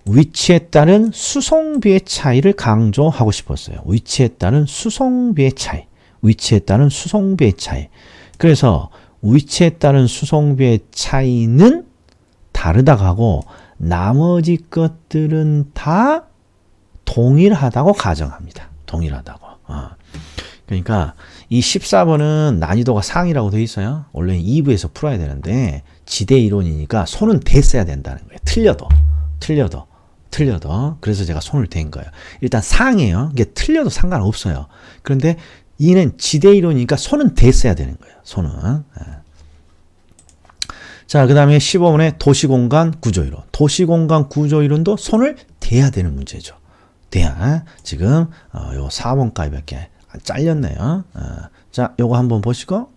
위치에 따른 수송비의 차이를 강조하고 싶었어요. 위치에 따른 수송비의 차이. 그래서 위치에 따른 수송비의 차이는 다르다고 하고 나머지 것들은 다 동일하다고 가정합니다. 그러니까 이 14번은 난이도가 상이라고 되어 있어요. 원래 2부에서 풀어야 되는데 지대 이론이니까 손은 댔어야 된다는 거예요. 틀려도. 그래서 제가 손을 댄 거예요. 일단 상이에요. 이게 틀려도 상관없어요. 그런데 이는 지대 이론이니까 손은 댔어야 되는 거예요. 자, 그 다음에 15번에 도시공간 구조이론. 도시공간 구조이론도 손을 대야 되는 문제죠. 지금 요 4번까지밖에 잘렸네요. 자, 요거 한번 보시고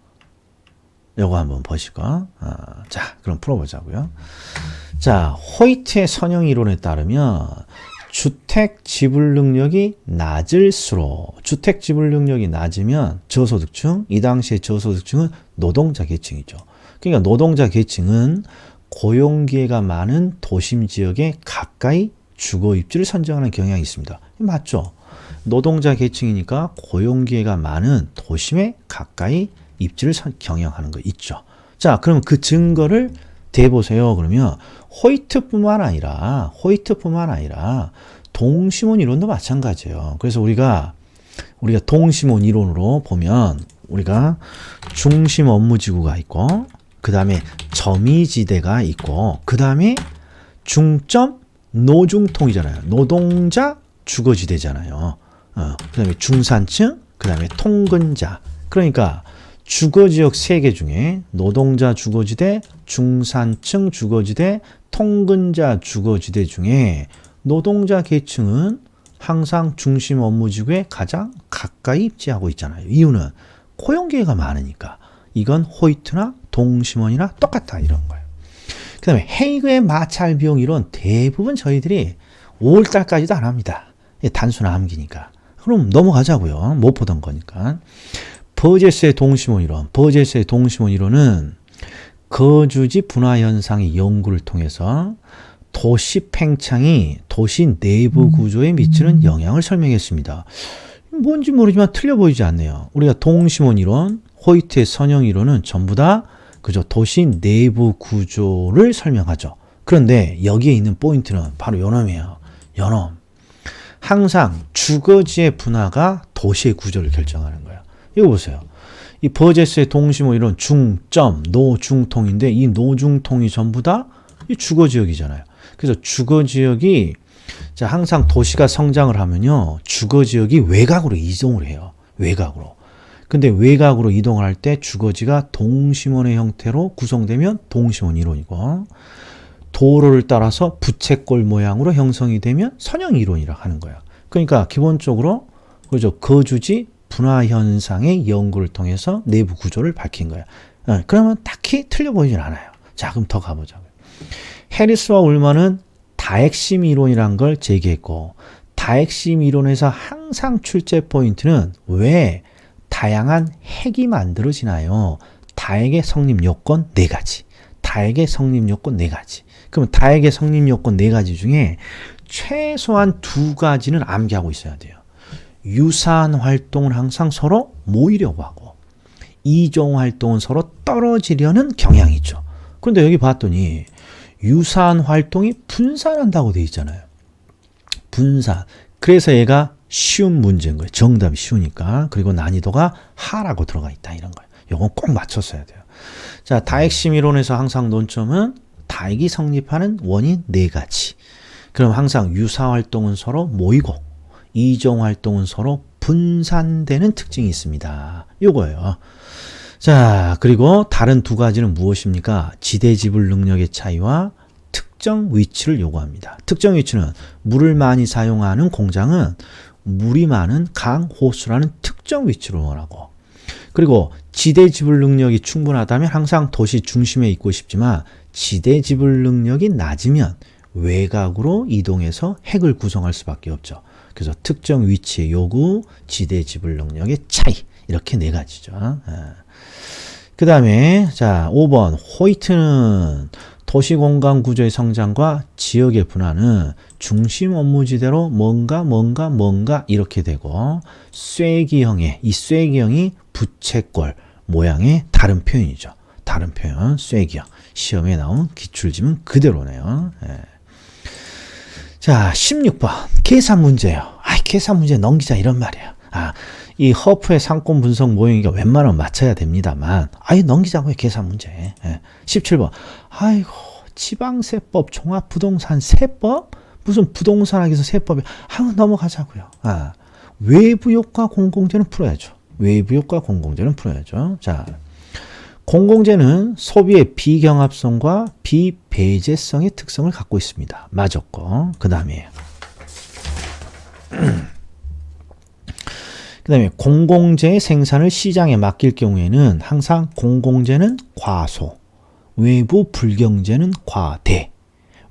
자, 그럼 풀어보자고요. 자, 호이트의 선형 이론에 따르면 주택 지불 능력이 낮을수록, 주택 지불 능력이 낮으면 저소득층, 이 당시의 저소득층은 노동자 계층이죠. 그러니까 노동자 계층은 고용기회가 많은 도심 지역에 가까이 주거 입지를 선정하는 경향이 있습니다. 맞죠? 노동자 계층이니까 고용기회가 많은 도심에 가까이 입지를 경영하는 거 있죠. 자, 그럼 그 증거를 대보세요. 그러면 호이트뿐만 아니라 동시몬 이론도 마찬가지예요. 그래서 우리가 동시몬 이론으로 보면 우리가 중심 업무지구가 있고, 그 다음에 점이지대가 있고, 그 다음에 중점 노중통이잖아요. 노동자 주거지대잖아요. 그 다음에 중산층, 그 다음에 통근자, 그러니까 주거지역 3개 중에 노동자 주거지대, 중산층 주거지대, 통근자 주거지대 중에 노동자 계층은 항상 중심 업무지구에 가장 가까이 입지하고 있잖아요. 이유는 고용기회가 많으니까. 이건 호이트나 동심원이나 똑같다 이런 거예요. 그 다음에 헤이그의 마찰 비용 이론 대부분 저희들이 5월달까지도 안 합니다. 단순 암기니까. 그럼 넘어가자고요. 못 보던 거니까. 버제스의 동심원 이론. 버제스의 동심원 이론은 거주지 분화 현상의 연구를 통해서 도시 팽창이 도시 내부 구조에 미치는 영향을 설명했습니다. 뭔지 모르지만 틀려 보이지 않네요. 우리가 동심원 이론, 호이트의 선형 이론은 전부 다 그저 도시 내부 구조를 설명하죠. 그런데 여기에 있는 포인트는 바로 요놈이에요. 요놈. 항상 주거지의 분화가 도시의 구조를 결정하는 거예요. 이거 보세요. 이 버제스의 동심원 이론 중점, 노중통인데 이 노중통이 전부 다 이 주거지역이잖아요. 그래서 주거지역이 자, 항상 도시가 성장을 하면요. 주거지역이 외곽으로 이동을 해요. 외곽으로. 근데 외곽으로 이동을 할 때 주거지가 동심원의 형태로 구성되면 동심원 이론이고 도로를 따라서 부채꼴 모양으로 형성이 되면 선형 이론이라고 하는 거예요. 그러니까 기본적으로 그죠. 거주지 분화 현상의 연구를 통해서 내부 구조를 밝힌 거예요. 그러면 딱히 틀려 보이진 않아요. 자, 그럼 더 가보자고요. 해리스와 울만은 다핵심 이론이란 걸 제기했고 다핵심 이론에서 항상 출제 포인트는 왜 다양한 핵이 만들어지나요? 다핵의 성립 요건 4가지. 다핵의 성립 요건 4가지. 그러면 다핵의 성립 요건 4가지 중에 최소한 2가지는 암기하고 있어야 돼요. 유사한 활동을 항상 서로 모이려고 하고 이종 활동은 서로 떨어지려는 경향이 있죠. 그런데 여기 봤더니 유사한 활동이 분산한다고 돼 있잖아요. 분산. 그래서 얘가 쉬운 문제인 거예요. 정답이 쉬우니까. 그리고 난이도가 하라고 들어가 있다 이런 거예요. 요건 꼭 맞췄어야 돼요. 자, 다핵심 이론에서 항상 논점은 다핵이 성립하는 원인 4가지. 그럼 항상 유사 활동은 서로 모이고 이종 활동은 서로 분산되는 특징이 있습니다. 요거예요. 자, 그리고 다른 2가지는 무엇입니까? 지대 지불 능력의 차이와 특정 위치를 요구합니다. 특정 위치는 물을 많이 사용하는 공장은 물이 많은 강, 호수라는 특정 위치를 원하고 그리고 지대 지불 능력이 충분하다면 항상 도시 중심에 있고 싶지만 지대 지불 능력이 낮으면 외곽으로 이동해서 핵을 구성할 수밖에 없죠. 그래서 특정 위치의 요구, 지대 지불 능력의 차이 이렇게 4가지죠. 그 다음에 자 5번 호이트는 도시공간 구조의 성장과 지역의 분화는 중심 업무지대로 뭔가 이렇게 되고 쐐기형의 이 쐐기형이 부채꼴 모양의 다른 표현이죠. 다른 표현 쐐기형. 시험에 나온 기출지문 그대로네요. 자 16번 계산 문제예요. 계산 문제 넘기자 이런 말이에요. 이 허프의 상권 분석 모형이가 웬만하면 맞춰야 됩니다만 넘기자고요. 계산 문제. 17번 아이고 지방세법 종합부동산 세법 무슨 부동산학에서 세법이 넘어가자고요. 외부효과 공공재는 풀어야죠. 외부효과 공공재는 풀어야죠. 자 공공재는 소비의 비경합성과 비배제성의 특성을 갖고 있습니다. 맞았고 그 다음에 그 다음에 공공재의 생산을 시장에 맡길 경우에는 항상 공공재는 과소, 외부 불경재는 과대,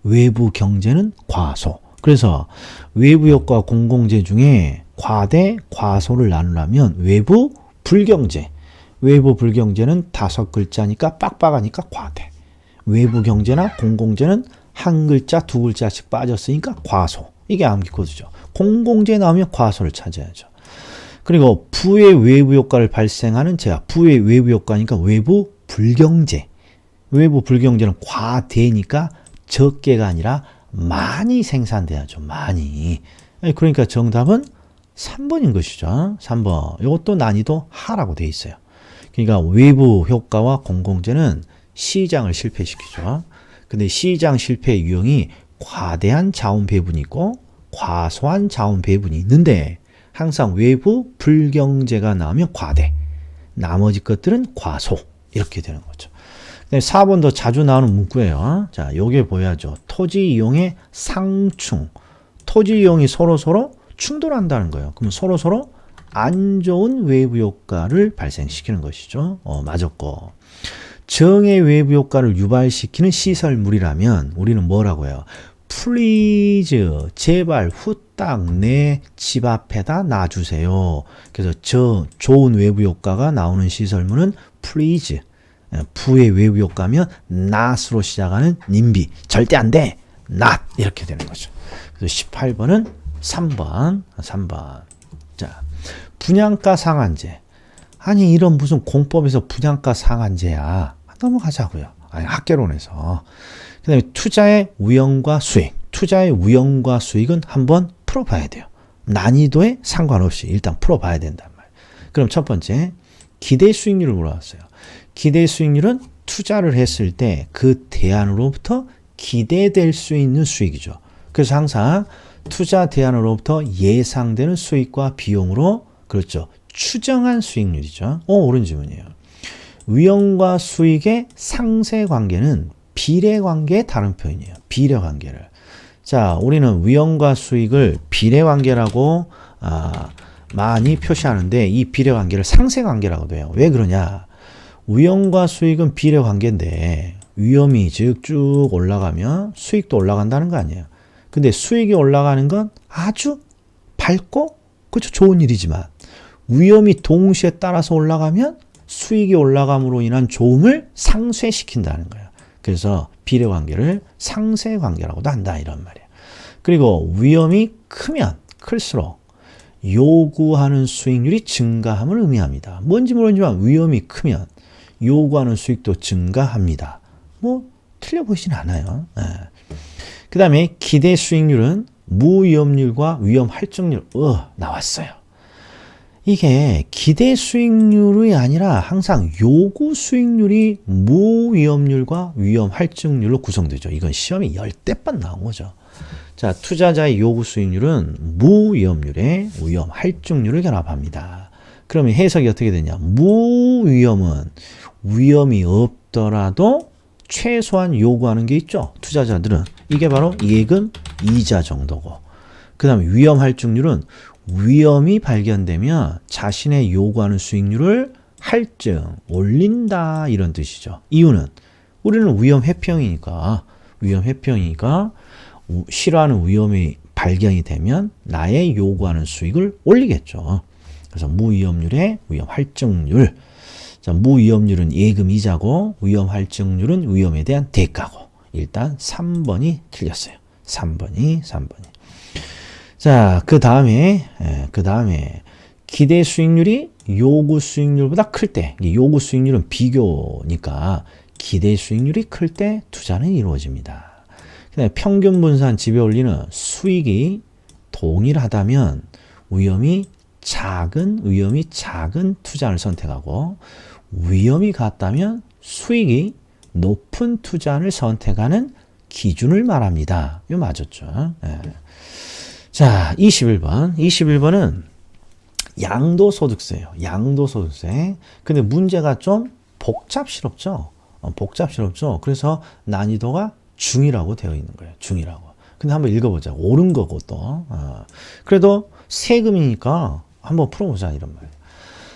외부 경재는 과소. 그래서 외부 효과 공공재 중에 과대, 과소를 나누려면 외부 불경재. 외부 불경재는 5글자니까 빡빡하니까 과대. 외부 경재나 공공재는 1글자, 2글자씩 빠졌으니까 과소. 이게 암기 코드죠. 공공재 나오면 과소를 찾아야죠. 그리고 부의 외부 효과를 발생하는 부의 외부 효과니까 외부 불경재. 외부 불경재는 과대니까 적게가 아니라 많이 생산돼야죠. 많이. 그러니까 정답은 3번인 것이죠. 3번. 이것도 난이도 하라고 돼 있어요. 그러니까 외부 효과와 공공재는 시장을 실패시키죠. 근데 시장 실패의 유형이 과대한 자원 배분이 있고 과소한 자원 배분이 있는데 항상 외부 불경재가 나오면 과대, 나머지 것들은 과소. 이렇게 되는 거죠. 4번 더 자주 나오는 문구예요. 자, 요게 보여야죠. 토지 이용의 상충. 토지 이용이 서로 충돌한다는 거예요. 그럼 서로 안 좋은 외부 효과를 발생시키는 것이죠. 맞았고. 정의 외부 효과를 유발시키는 시설물이라면 우리는 뭐라고 해요? 플리즈, 제발 후딱 내 집 앞에다 놔주세요. 그래서 좋은 외부 효과가 나오는 시설물은 플리즈. 부의 외부 효과면 not으로 시작하는 님비. 절대 안 돼. not. 이렇게 되는 거죠. 그래서 18번은 3번. 자, 분양가 상한제. 아니, 이런 무슨 공법에서 분양가 상한제야. 넘어가자고요. 아니, 학개론에서. 그 다음에 투자의 우영과 수익. 투자의 우영과 수익은 한번 풀어봐야 돼요. 난이도에 상관없이 일단 풀어봐야 된단 말이에요. 그럼 첫 번째, 기대 수익률을 물어봤어요. 기대 수익률은 투자를 했을 때 그 대안으로부터 기대될 수 있는 수익이죠. 그래서 항상 투자 대안으로부터 예상되는 수익과 비용으로 그렇죠. 추정한 수익률이죠. 옳은 질문이에요. 위험과 수익의 상세 관계는 비례 관계의 다른 표현이에요. 비례 관계를. 자, 우리는 위험과 수익을 비례 관계라고 많이 표시하는데 이 비례 관계를 상세 관계라고도 해요. 왜 그러냐? 위험과 수익은 비례 관계인데 위험이 즉 쭉 올라가면 수익도 올라간다는 거 아니에요. 근데 수익이 올라가는 건 아주 밝고 그렇죠. 좋은 일이지만 위험이 동시에 따라서 올라가면 수익이 올라감으로 인한 좋음을 상쇄시킨다는 거예요. 그래서 비례 관계를 상세 관계라고도 한다 이런 말이에요. 그리고 위험이 크면 클수록 요구하는 수익률이 증가함을 의미합니다. 뭔지 모르지만 위험이 크면 요구하는 수익도 증가합니다. 뭐 틀려 보이진 않아요. 그 다음에 기대 수익률은 무위험률과 위험 할증률 나왔어요. 이게 기대 수익률이 아니라 항상 요구 수익률이 무위험률과 위험 할증률로 구성되죠. 이건 시험에 10대번 나온 거죠. 자, 투자자의 요구 수익률은 무위험률에 위험 할증률을 결합합니다. 그러면 해석이 어떻게 되냐? 무위험은 위험이 없더라도 최소한 요구하는 게 있죠. 투자자들은. 이게 바로 예금, 이자 정도고. 그 다음에 위험 할증률은 위험이 발견되면 자신의 요구하는 수익률을 할증, 올린다 이런 뜻이죠. 이유는 우리는 위험 회피형이니까 싫어하는 위험이 발견이 되면 나의 요구하는 수익을 올리겠죠. 그래서 무위험률의 위험 할증률. 자, 무위험률은 예금 이자고 위험 할증률은 위험에 대한 대가고. 일단 3번이 틀렸어요. 3번이. 자, 그 다음에 기대 수익률이 요구 수익률보다 클 때, 요구 수익률은 비교니까 기대 수익률이 클 때 투자는 이루어집니다. 그다음에 평균 분산 지배원리는 수익이 동일하다면 위험이 작은 투자를 선택하고 위험이 같다면 수익이 높은 투자를 선택하는 기준을 말합니다. 이거 맞았죠? 네. 자, 21번은 양도소득세예요. 양도소득세. 근데 문제가 좀 복잡스럽죠? 그래서 난이도가 중이라고 되어 있는 거예요. 중이라고. 근데 한번 읽어보자. 옳은 거고 또. 그래도 세금이니까 한번 풀어보자 이런 말이에요.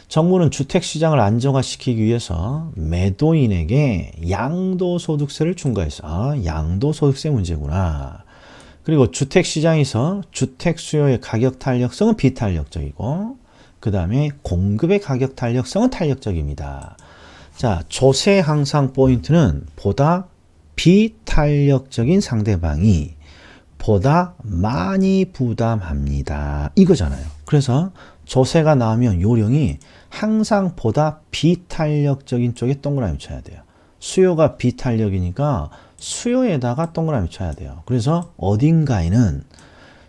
정부는 주택시장을 안정화시키기 위해서 매도인에게 양도소득세를 중과했어. 양도소득세 문제구나. 그리고 주택시장에서 주택 수요의 가격 탄력성은 비탄력적이고 그 다음에 공급의 가격 탄력성은 탄력적입니다. 자, 조세 항상 포인트는 보다 비탄력적인 상대방이 보다 많이 부담합니다. 이거잖아요. 그래서 조세가 나오면 요령이 항상 보다 비탄력적인 쪽에 동그라미 쳐야 돼요. 수요가 비탄력이니까 수요에다가 동그라미 쳐야 돼요. 그래서 어딘가에는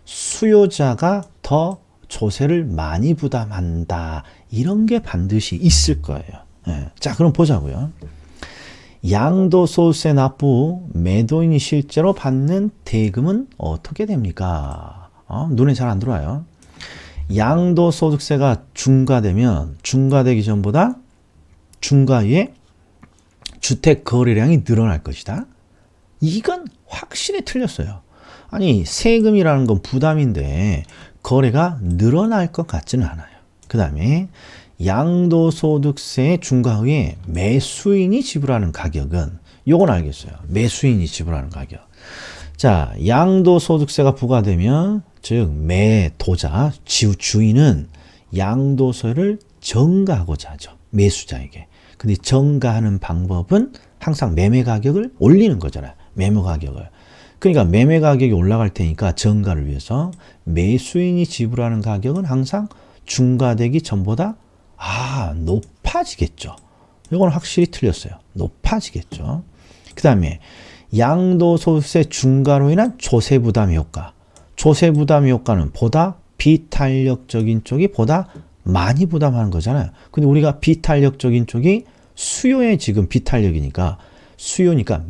수요자가 더 조세를 많이 부담한다. 이런 게 반드시 있을 거예요. 네. 자, 그럼 보자고요. 양도소득세 납부 매도인이 실제로 받는 대금은 어떻게 됩니까? 눈에 잘 안 들어와요. 양도소득세가 중과되기 전보다 중과위에 주택 거래량이 늘어날 것이다. 이건 확실히 틀렸어요. 아니 세금이라는 건 부담인데 거래가 늘어날 것 같지는 않아요. 그 다음에 양도소득세 중과위에 매수인이 지불하는 가격은 요건 알겠어요. 매수인이 지불하는 가격. 자, 양도소득세가 부과되면 즉 매도자, 주인은 양도세를 전가하고자 하죠. 매수자에게. 근데 전가하는 방법은 항상 매매 가격을 올리는 거잖아요. 매매 가격을. 그러니까 매매 가격이 올라갈 테니까 전가를 위해서 매수인이 지불하는 가격은 항상 중과되기 전보다 높아지겠죠. 이건 확실히 틀렸어요. 높아지겠죠. 그 다음에 양도소득세 중과로 인한 조세부담 효과. 조세부담 효과는 보다 비탄력적인 쪽이 보다 많이 부담하는 거잖아요. 근데 우리가 비탄력적인 쪽이 수요에 지금 비탄력이니까 수요니까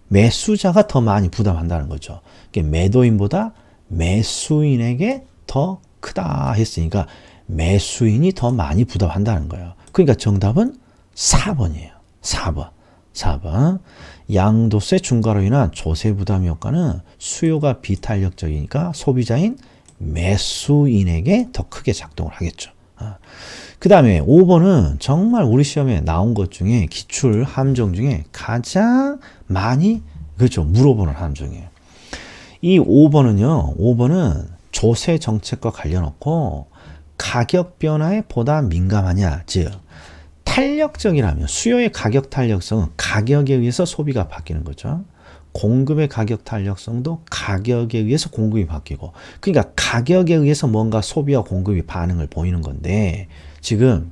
매수자가 더 많이 부담한다는 거죠. 매도인보다 매수인에게 더 크다 했으니까 매수인이 더 많이 부담한다는 거예요. 그러니까 정답은 4번이에요. 4번. 양도세 중과로 인한 조세 부담 효과는 수요가 비탄력적이니까 소비자인 매수인에게 더 크게 작동을 하겠죠. 그 다음에 5번은 정말 우리 시험에 나온 것 중에 기출 함정 중에 가장 많이 물어보는 함정이에요. 이 5번은 조세 정책과 관련없고 가격 변화에 보다 민감하냐, 즉 탄력적이라면 수요의 가격 탄력성은 가격에 의해서 소비가 바뀌는 거죠. 공급의 가격 탄력성도 가격에 의해서 공급이 바뀌고, 그러니까 가격에 의해서 뭔가 소비와 공급이 반응을 보이는 건데 지금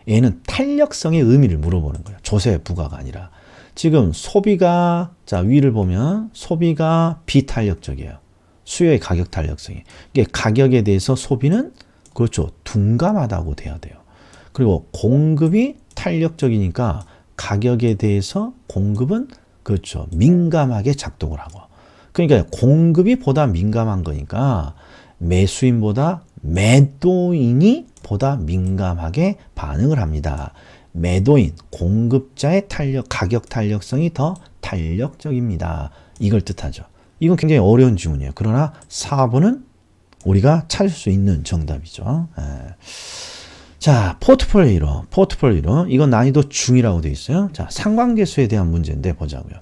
얘는 탄력성의 의미를 물어보는 거예요. 조세 부과가 아니라. 지금 소비가, 자 위를 보면 소비가 비탄력적이에요. 수요의 가격 탄력성이. 이게 가격에 대해서 소비는 둔감하다고 돼야 돼요. 그리고 공급이 탄력적이니까 가격에 대해서 공급은 민감하게 작동을 하고. 그러니까 공급이 보다 민감한 거니까 매수인보다 매도인이 보다 민감하게 반응을 합니다. 매도인, 공급자의 가격 탄력성이 더 탄력적입니다. 이걸 뜻하죠. 이건 굉장히 어려운 지문이에요. 그러나 4번은 우리가 찾을 수 있는 정답이죠. 자, 포트폴리오. 이건 난이도 중이라고 되어 있어요. 자, 상관계수에 대한 문제인데 보자고요.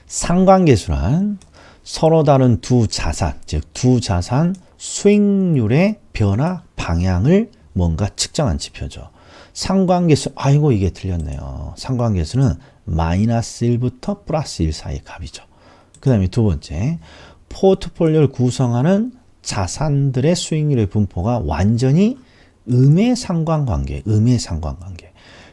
상관계수란 서로 다른 두 자산, 즉 두 자산 수익률의 변화 방향을 뭔가 측정한 지표죠. 상관계수, 이게 틀렸네요. 상관계수는 마이너스 1부터 플러스 1 사이의 값이죠. 그 다음에 두 번째, 포트폴리오를 구성하는 자산들의 수익률의 분포가 완전히 음의 상관관계.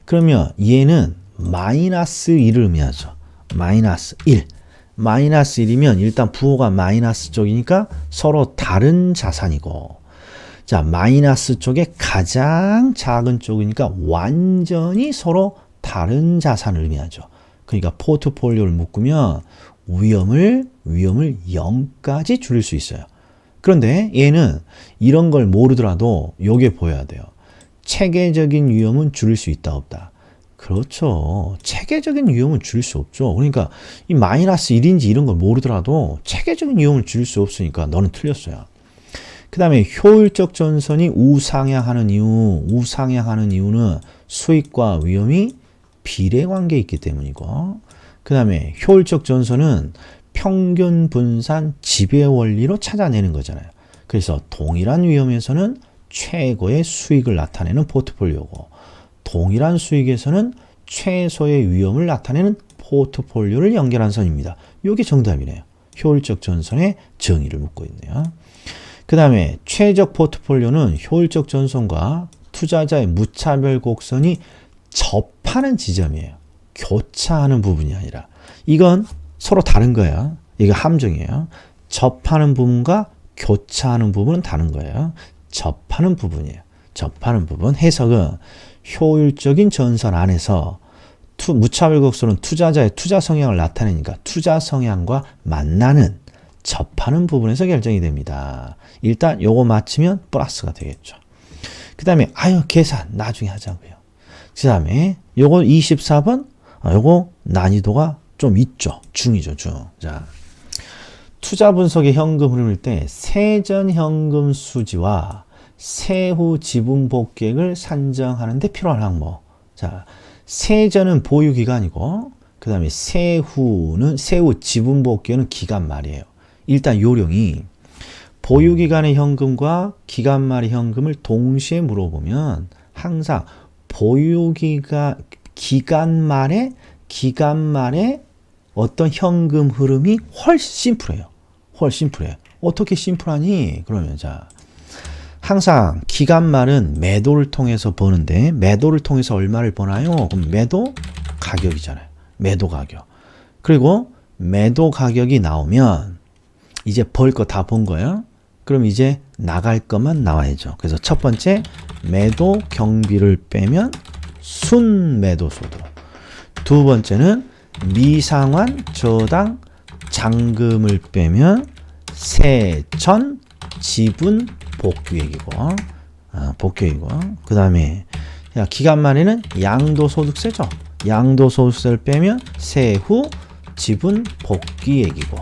그러면 얘는 마이너스 1을 의미하죠. 마이너스 1. 마이너스 1이면 일단 부호가 마이너스 쪽이니까 서로 다른 자산이고, 자, 마이너스 쪽에 가장 작은 쪽이니까 완전히 서로 다른 자산을 의미하죠. 그러니까 포트폴리오를 묶으면 위험을 0까지 줄일 수 있어요. 그런데 얘는 이런 걸 모르더라도 요게 보여야 돼요. 체계적인 위험은 줄일 수 있다 없다. 그렇죠. 체계적인 위험은 줄일 수 없죠. 그러니까 이 마이너스 1인지 이런 걸 모르더라도 체계적인 위험을 줄일 수 없으니까 너는 틀렸어요. 그 다음에 효율적 전선이 우상향하는 이유는 수익과 위험이 비례관계에 있기 때문이고, 그 다음에 효율적 전선은 평균 분산 지배 원리로 찾아내는 거잖아요. 그래서 동일한 위험에서는 최고의 수익을 나타내는 포트폴리오고, 동일한 수익에서는 최소의 위험을 나타내는 포트폴리오를 연결한 선입니다. 이게 정답이네요. 효율적 전선의 정의를 묻고 있네요. 그 다음에 최적 포트폴리오는 효율적 전선과 투자자의 무차별 곡선이 접하는 지점이에요. 교차하는 부분이 아니라. 이건 서로 다른 거예요. 이게 함정이에요. 접하는 부분과 교차하는 부분은 다른 거예요. 접하는 부분이에요. 접하는 부분. 해석은 효율적인 전선 안에서 무차별 곡선은 투자자의 투자 성향을 나타내니까 투자 성향과 만나는 접하는 부분에서 결정이 됩니다. 일단 요거 맞히면 플러스가 되겠죠. 그 다음에 아유 계산 나중에 하자고요. 그 다음에 요거 24번 요거 난이도가 좀 있죠. 중이죠. 중. 자, 투자 분석의 현금 흐름일 때 세전 현금 수지와 세후 지분 복객을 산정하는 데 필요한 항목. 자, 세전은 보유 기간이고 그 다음에 세후 지분 복객은 기간 말이에요. 일단 요령이 보유 기간의 현금과 기간 말의 현금을 동시에 물어보면 항상 보유 기간 말에 어떤 현금 흐름이 훨씬 심플해요. 훨씬 심플해요. 어떻게 심플하니? 그러면 자, 항상 기간 말은 매도를 통해서 버는데 매도를 통해서 얼마를 버나요? 그럼 매도 가격이잖아요. 매도 가격. 그리고 매도 가격이 나오면 이제 벌 거 다 본 거예요. 그럼 이제 나갈 것만 나와야죠. 그래서 첫 번째 매도 경비를 빼면 순매도 소득. 두 번째는 미상환 저당 잔금을 빼면 세전 지분 복귀액이고, 복귀액이고. 그 다음에 기간 말에는 양도소득세죠. 양도소득세를 빼면 세후 지분 복귀액이고.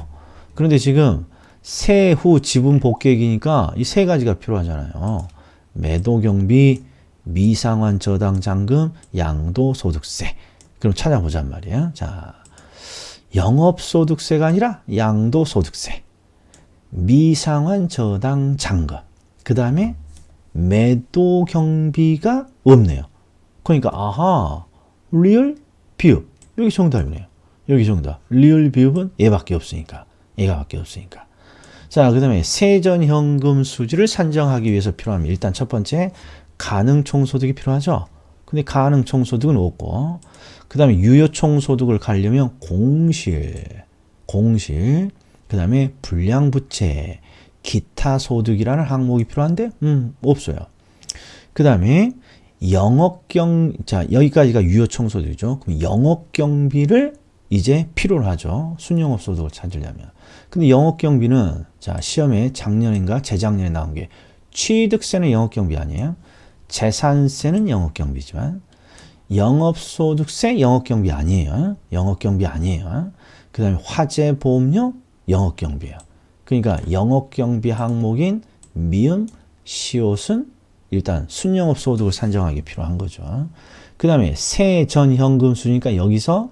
그런데 지금 세후 지분 복귀액이니까 이 세 가지가 필요하잖아요. 매도 경비, 미상환 저당 잔금, 양도소득세. 그럼 찾아보잔 말이에요. 자, 영업소득세가 아니라 양도소득세, 미상환 저당 잔금, 그 다음에 매도 경비가 없네요. 그러니까 아하, 리얼 비읍 여기 정답이네요. 여기 정답. 리얼 비읍은 얘밖에 없으니까. 얘가밖에 없으니까. 자, 그 다음에 세전 현금 수지를 산정하기 위해서 필요합니다. 일단 첫 번째 가능 총소득이 필요하죠. 근데 가능 총소득은 없고, 그 다음에 유효 총소득을 가려면 공실, 그 다음에 불량부채, 기타 소득이라는 항목이 필요한데, 없어요. 그 다음에 자, 여기까지가 유효 총소득이죠. 그럼 영업경비를 이제 필요로 하죠. 순영업소득을 찾으려면. 근데 영업경비는, 자, 시험에 작년인가 재작년에 나온 게 취득세는 영업경비 아니에요. 재산세는 영업경비지만 영업소득세 영업경비 아니에요. 영업경비 아니에요. 그 다음에 화재보험료 영업경비예요. 그러니까 영업경비 항목인 미음, 시옷은 일단 순영업소득을 산정하기 필요한 거죠. 그 다음에 세전현금 수니까 여기서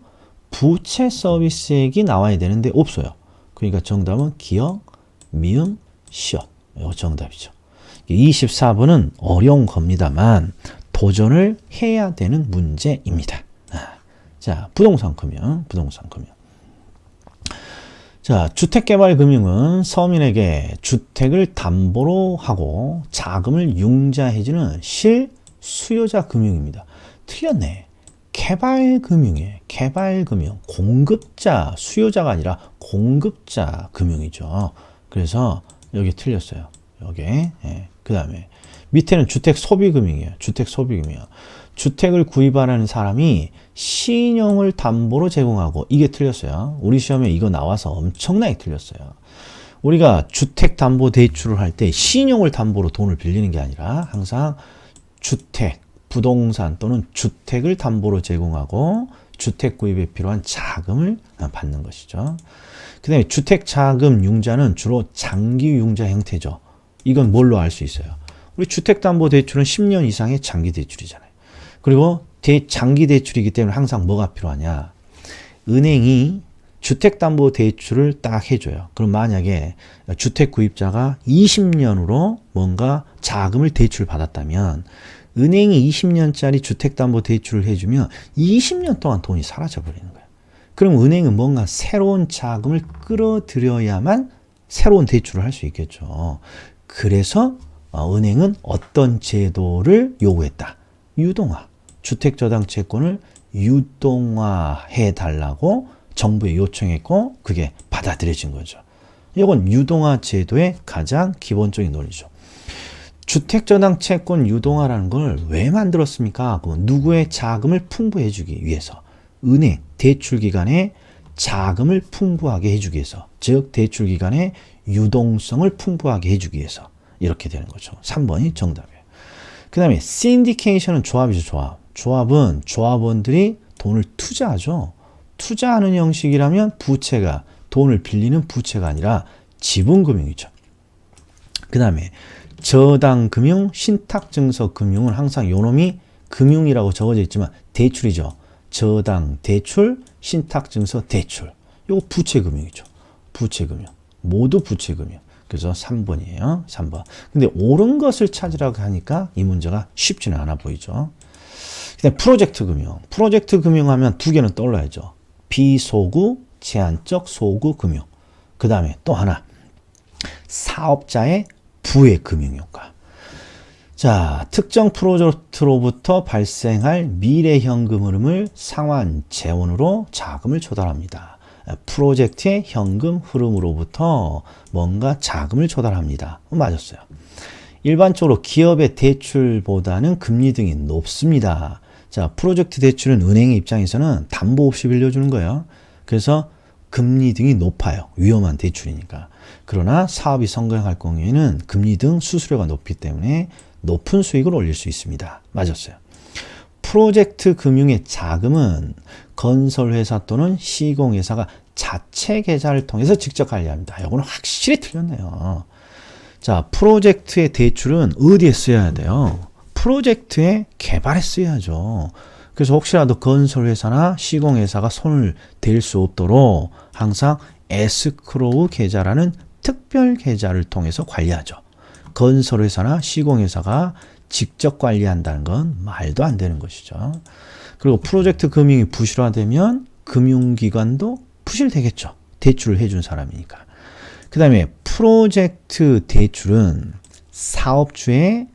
부채 서비스액이 나와야 되는데 없어요. 그러니까 정답은 기역, 미음, 시옷. 이거 정답이죠. 24번은 어려운 겁니다만 도전을 해야 되는 문제입니다. 자, 부동산 금융. 자, 주택개발금융은 서민에게 주택을 담보로 하고 자금을 융자해주는 실수요자 금융입니다. 틀렸네. 개발금융이에요. 개발금융. 공급자, 수요자가 아니라 공급자 금융이죠. 그래서 여기 틀렸어요. 여기. 예. 그 다음에 밑에는 주택소비금융이에요. 주택소비금융. 주택을 구입하는 사람이 신용을 담보로 제공하고, 이게 틀렸어요. 우리 시험에 이거 나와서 엄청나게 틀렸어요. 우리가 주택담보대출을 할 때 신용을 담보로 돈을 빌리는 게 아니라 항상 주택, 부동산 또는 주택을 담보로 제공하고 주택 구입에 필요한 자금을 받는 것이죠. 그 다음에 주택자금 융자는 주로 장기 융자 형태죠. 이건 뭘로 알 수 있어요? 우리 주택담보대출은 10년 이상의 장기 대출이잖아요. 그리고 장기 대출이기 때문에 항상 뭐가 필요하냐? 은행이 주택담보대출을 딱 해줘요. 그럼 만약에 주택 구입자가 20년으로 뭔가 자금을 대출받았다면 은행이 20년짜리 주택담보대출을 해주면 20년 동안 돈이 사라져버리는 거예요. 그럼 은행은 뭔가 새로운 자금을 끌어들여야만 새로운 대출을 할 수 있겠죠. 그래서 은행은 어떤 제도를 요구했다. 유동화. 주택저당채권을 유동화해달라고 정부에 요청했고 그게 받아들여진 거죠. 이건 유동화 제도의 가장 기본적인 논리죠. 주택저당채권 유동화라는 걸 왜 만들었습니까? 누구의 자금을 풍부해주기 위해서. 은행, 대출기관에 자금을 풍부하게 해주기 위해서. 즉 대출기관의 유동성을 풍부하게 해주기 위해서. 이렇게 되는 거죠. 3번이 정답이에요. 그 다음에 syndication은 조합이죠, 조합. 조합은 조합원들이 돈을 투자하죠. 투자하는 형식이라면 부채가 돈을 빌리는 부채가 아니라 지분금융이죠. 그 다음에 저당금융, 신탁증서금융은 항상 요놈이 금융이라고 적어져 있지만 대출이죠. 저당 대출, 신탁증서 대출. 요거 부채금융이죠. 부채금융. 모두 부채금융. 그래서 3번이에요. 3번. 근데 옳은 것을 찾으라고 하니까 이 문제가 쉽지는 않아 보이죠. 그다음 프로젝트 금융. 프로젝트 금융 하면 두 개는 떠올라야죠. 비소구, 제한적 소구 금융. 그 다음에 또 하나. 사업자의 부의 금융효과. 자, 특정 프로젝트로부터 발생할 미래 현금 흐름을 상환 재원으로 자금을 조달합니다. 프로젝트의 현금 흐름으로부터 뭔가 자금을 조달합니다. 맞았어요. 일반적으로 기업의 대출보다는 금리 등이 높습니다. 자, 프로젝트 대출은 은행의 입장에서는 담보 없이 빌려주는 거예요. 그래서 금리 등이 높아요. 위험한 대출이니까. 그러나 사업이 성공할 경우에는 금리 등 수수료가 높기 때문에 높은 수익을 올릴 수 있습니다. 맞았어요. 프로젝트 금융의 자금은 건설회사 또는 시공회사가 자체 계좌를 통해서 직접 관리합니다. 이거는 확실히 틀렸네요. 자, 프로젝트의 대출은 어디에 써야 돼요? 프로젝트의 개발에 써야죠. 그래서 혹시라도 건설회사나 시공회사가 손을 댈 수 없도록 항상 에스크로우 계좌라는 특별 계좌를 통해서 관리하죠. 건설회사나 시공회사가 직접 관리한다는 건 말도 안 되는 것이죠. 그리고 프로젝트 금융이 부실화되면 금융기관도 부실되겠죠. 대출을 해준 사람이니까. 그 다음에 프로젝트 대출은 사업주의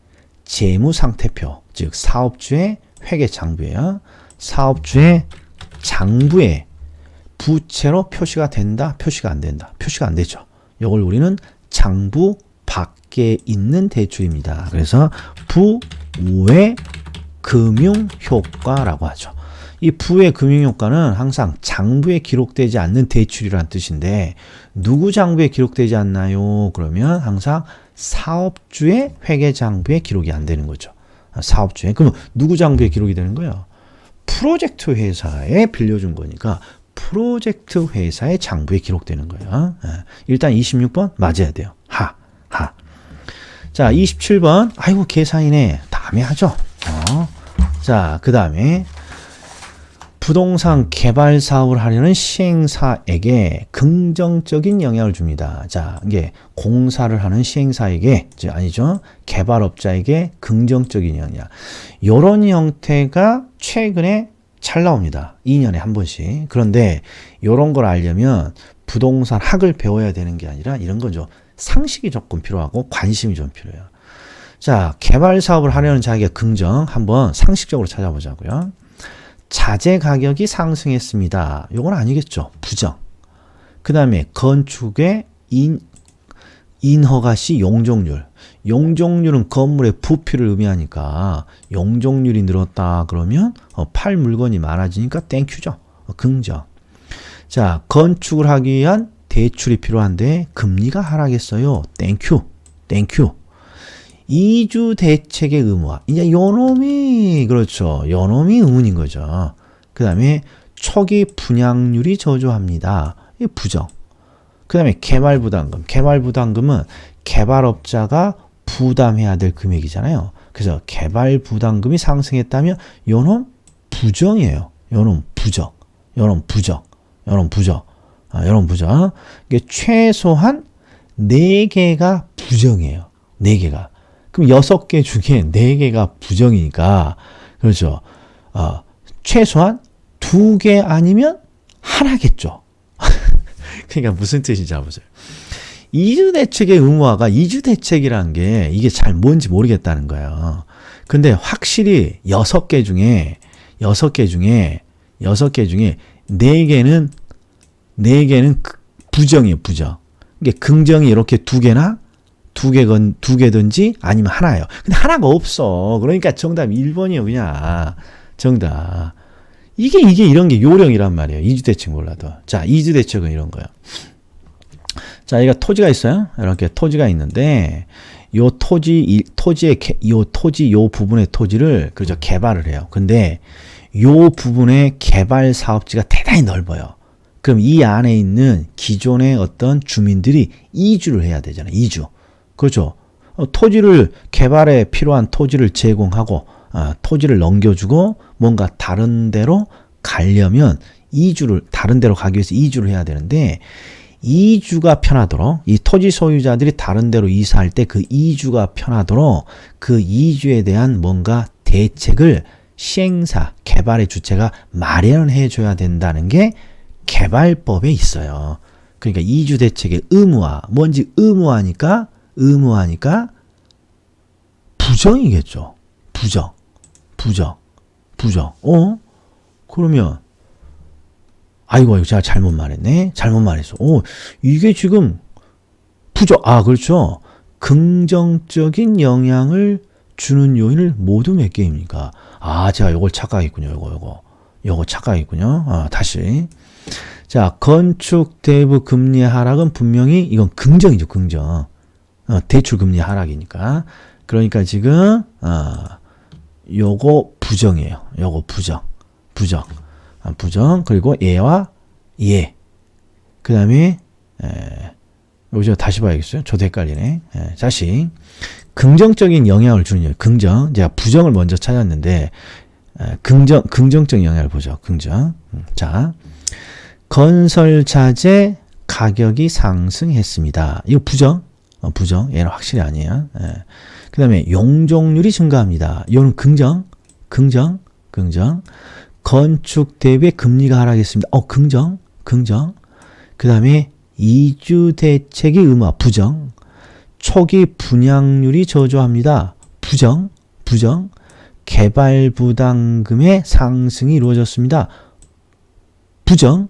재무상태표, 즉 사업주의 회계장부예요. 사업주의 장부에 부채로 표시가 된다, 표시가 안 된다. 표시가 안 되죠. 이걸 우리는 장부 밖에 있는 대출입니다. 그래서 부의 금융효과라고 하죠. 이 부의 금융효과는 항상 장부에 기록되지 않는 대출이라는 뜻인데 누구 장부에 기록되지 않나요? 그러면 항상 사업주의 회계장부에 기록이 안 되는 거죠. 사업주의. 그러면 누구 장부에 기록이 되는 거예요? 프로젝트 회사에 빌려준 거니까 프로젝트 회사의 장부에 기록되는 거예요. 일단 26번 맞아야 돼요. 하. 자, 27번. 아이고, 계산이네. 다음에 하죠. 자, 그 다음에 부동산 개발 사업을 하려는 시행사에게 긍정적인 영향을 줍니다. 자, 이게 공사를 하는 시행사에게, 아니죠. 개발업자에게 긍정적인 영향. 이런 형태가 최근에 잘 나옵니다. 2년에 한 번씩. 그런데 이런 걸 알려면 부동산 학을 배워야 되는 게 아니라 이런 거죠. 상식이 조금 필요하고 관심이 좀 필요해요. 자, 개발 사업을 하려는 자에게 긍정 한번 상식적으로 찾아보자고요. 자재 가격이 상승했습니다. 요건 아니겠죠. 부정. 그 다음에 건축의 인허가시 용적률. 용적률은 건물의 부피를 의미하니까 용적률이 늘었다 그러면 팔 물건이 많아지니까 땡큐죠. 긍정. 자, 건축을 하기 위한 대출이 필요한데 금리가 하락했어요. 땡큐. 이주 대책의 의무화. 이제 요놈이 그렇죠. 요놈이 의문인 거죠. 그 다음에 초기 분양률이 저조합니다. 이 부정. 그 다음에 개발부담금. 개발부담금은 개발업자가 부담해야 될 금액이잖아요. 그래서 개발부담금이 상승했다면 요놈 부정이에요. 요놈 부정. 이게 최소한 4개가 부정이에요. 4개가. 그럼 6개 중에 4개가 부정이니까, 그렇죠. 최소한 2개 아니면 하나겠죠. 그러니까 무슨 뜻인지 알아보세요. 이주대책의 의무화가 이주대책이라는 게 이게 잘 뭔지 모르겠다는 거예요. 근데 확실히 6개 중에 4개는 부정이에요, 부정. 이게 긍정이 이렇게 2개든지 아니면 하나예요. 근데 하나가 없어. 그러니까 정답 1번이에요, 그냥. 정답. 이게 이런 게 요령이란 말이에요. 이주대책 몰라도. 자, 이주대책은 이런 거예요. 자, 여기가 토지가 있어요. 이렇게 토지가 있는데, 요 요 부분의 토지를 그저 개발을 해요. 근데 요 부분의 개발 사업지가 대단히 넓어요. 그럼 이 안에 있는 기존의 어떤 주민들이 이주를 해야 되잖아요. 이주. 그렇죠. 토지를 개발에 필요한 토지를 제공하고 토지를 넘겨주고 뭔가 다른 데로 가려면 다른 데로 가기 위해서 이주를 해야 되는데 이주가 편하도록 이 토지 소유자들이 다른 데로 이사할 때 그 이주가 편하도록 그 이주에 대한 뭔가 대책을 시행사, 개발의 주체가 마련해 줘야 된다는 게 개발법에 있어요. 그러니까 이주 대책의 의무화, 뭔지 의무화니까 부정이겠죠. 부정. 그러면 아이고 제가 잘못 말했네. 잘못 말했어. 이게 지금 그렇죠. 긍정적인 영향을 주는 요인을 모두 몇 개입니까? 제가 요걸 착각했군요. 요거 착각했군요. 다시. 자, 건축 대부 금리 하락은 분명히 이건 긍정이죠. 긍정. 대출 금리 하락이니까. 그러니까 지금 요거 부정이에요. 요거 부정. 그리고 얘와 얘. 그 다음에 여기서 다시 봐야겠어요. 저도 헷갈리네. 다시 긍정적인 영향을 주는 요 긍정. 제가 부정을 먼저 찾았는데 긍정적 영향을 보죠. 긍정. 자, 건설 자재 가격이 상승했습니다. 이거 부정. 얘는 확실히 아니에요. 그 다음에 용적률이 증가합니다. 이거는 긍정. 건축 대비 금리가 하락했습니다. 긍정. 그 다음에 이주 대책이 의무화. 부정. 초기 분양률이 저조합니다. 부정. 개발 부담금의 상승이 이루어졌습니다. 부정.